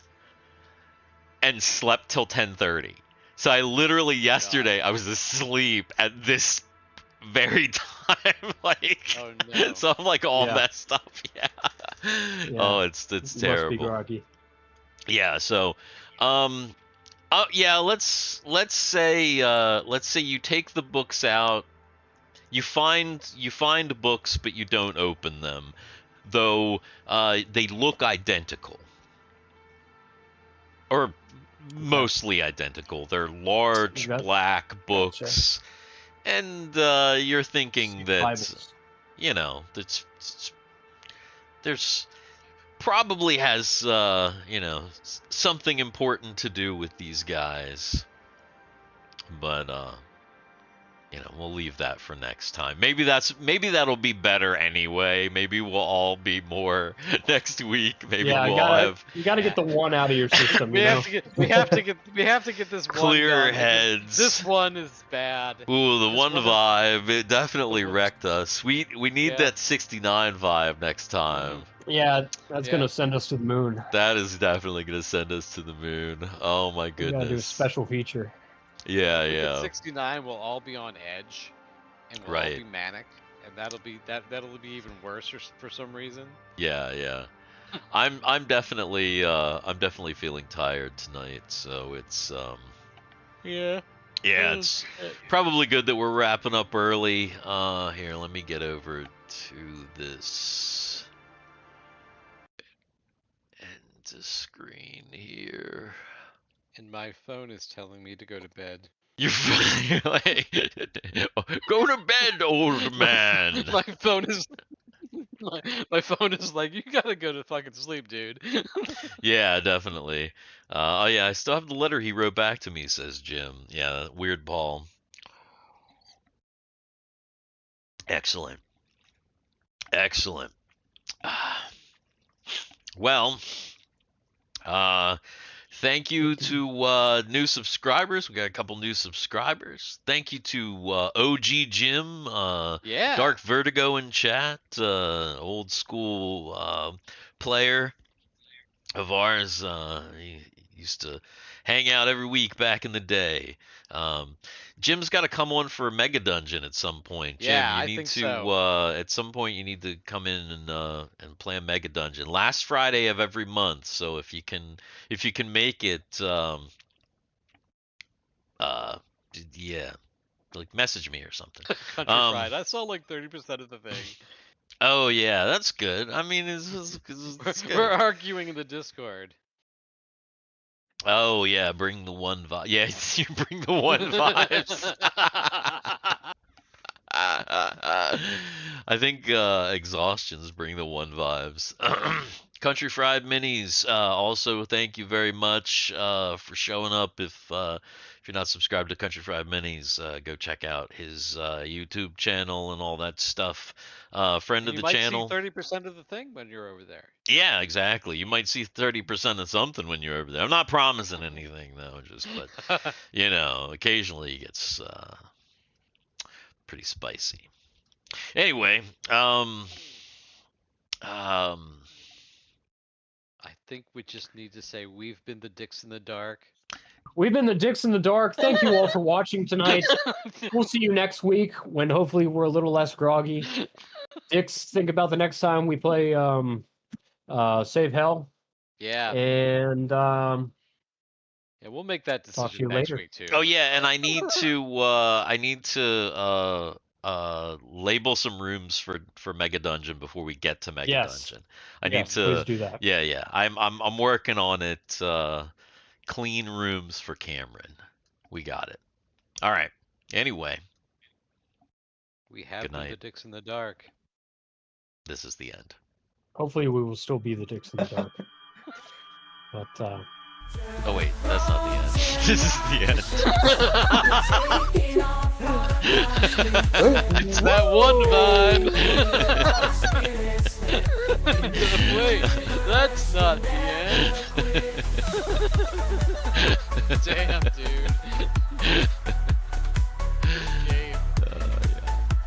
and slept till 10:30. So I literally yesterday I was asleep at this very I'm like, Oh, no. so I'm like all Yeah. messed up. Yeah. Yeah. Oh, it's You must be terrible. groggy. Yeah. So, yeah. Let's say you take the books out. You find books, but you don't open them, though they look identical, or mostly identical. They're large Okay. black books, and you're thinking that Bibles. there's probably has something important to do with these guys, but we'll leave that for next time. Maybe that'll be better anyway. Maybe we'll all be more next week. Maybe Yeah, we'll all have you gotta get the one out of your system. We you know? have to get this one clear done. heads. This one is bad. Ooh, the This one one is- vibe, it definitely wrecked us. We need Yeah. that 69 vibe next time. Yeah, that's Yeah. gonna send us to the moon. That is definitely gonna send us to the moon. Oh my We gotta do a goodness. special feature. Yeah, If it's yeah. 69, we'll all be on edge, and we'll all Right. be manic, and that'll be even worse for some reason. Yeah, yeah. I'm definitely feeling tired tonight, so it's Yeah. yeah, it's probably good that we're wrapping up early. Here, let me get over to this end screen here. And my phone is telling me to go to bed. You're like, go to bed, old man. my phone is my phone is like, you gotta go to fucking sleep, dude. Yeah, definitely. Oh yeah, I still have the letter he wrote back to me, says Jim. Yeah, weird ball. Excellent. Excellent. Well, thank you to new subscribers. We got a couple new subscribers. Thank you to OG Jim, Yeah. Dark Vertigo in chat, old school player of ours. He used to hang out every week back in the day. Jim's got to come on for a mega dungeon at some point. Jim, Yeah, you I need think to so. at some point you need to come in and play a mega dungeon last Friday of every month. So if you can make it, yeah, like message me or something. Country Fried. I saw like 30% of the thing. Oh yeah, that's good. I mean, it's good. We're arguing in the Discord. Oh yeah, bring the one vibe. Yeah, you bring the one vibes. I think exhaustions bring the one vibes. Country Fried Minis. Also, thank you very much for showing up. If you're not subscribed to Country Fried Minis, go check out his YouTube channel and all that stuff. Friend of the channel. You might see 30% of the thing when you're over there. Yeah, exactly. You might see 30% of something when you're over there. I'm not promising anything though, but occasionally it gets pretty spicy. Anyway, I think we just need to say we've been the Dicks in the Dark. We've been the Dicks in the Dark. Thank you all for watching tonight. We'll see you next week when hopefully we're a little less groggy. Dicks, think about the next time we play Save Hell. Yeah. And Yeah, we'll make that Talk to decision you next later. week too. oh yeah, and I need to label some rooms for Mega Dungeon before we get to Mega Yes. Dungeon. I yes, need to please do that. yeah. I'm working on it. Clean rooms for Cameron. We got it. All right. Anyway, We have Good been the night. Dicks in the Dark. this is the end. Hopefully we will still be the Dicks in the Dark. But Oh wait, that's not the end. This is the end. It's that one vibe. Wait, that's not the end.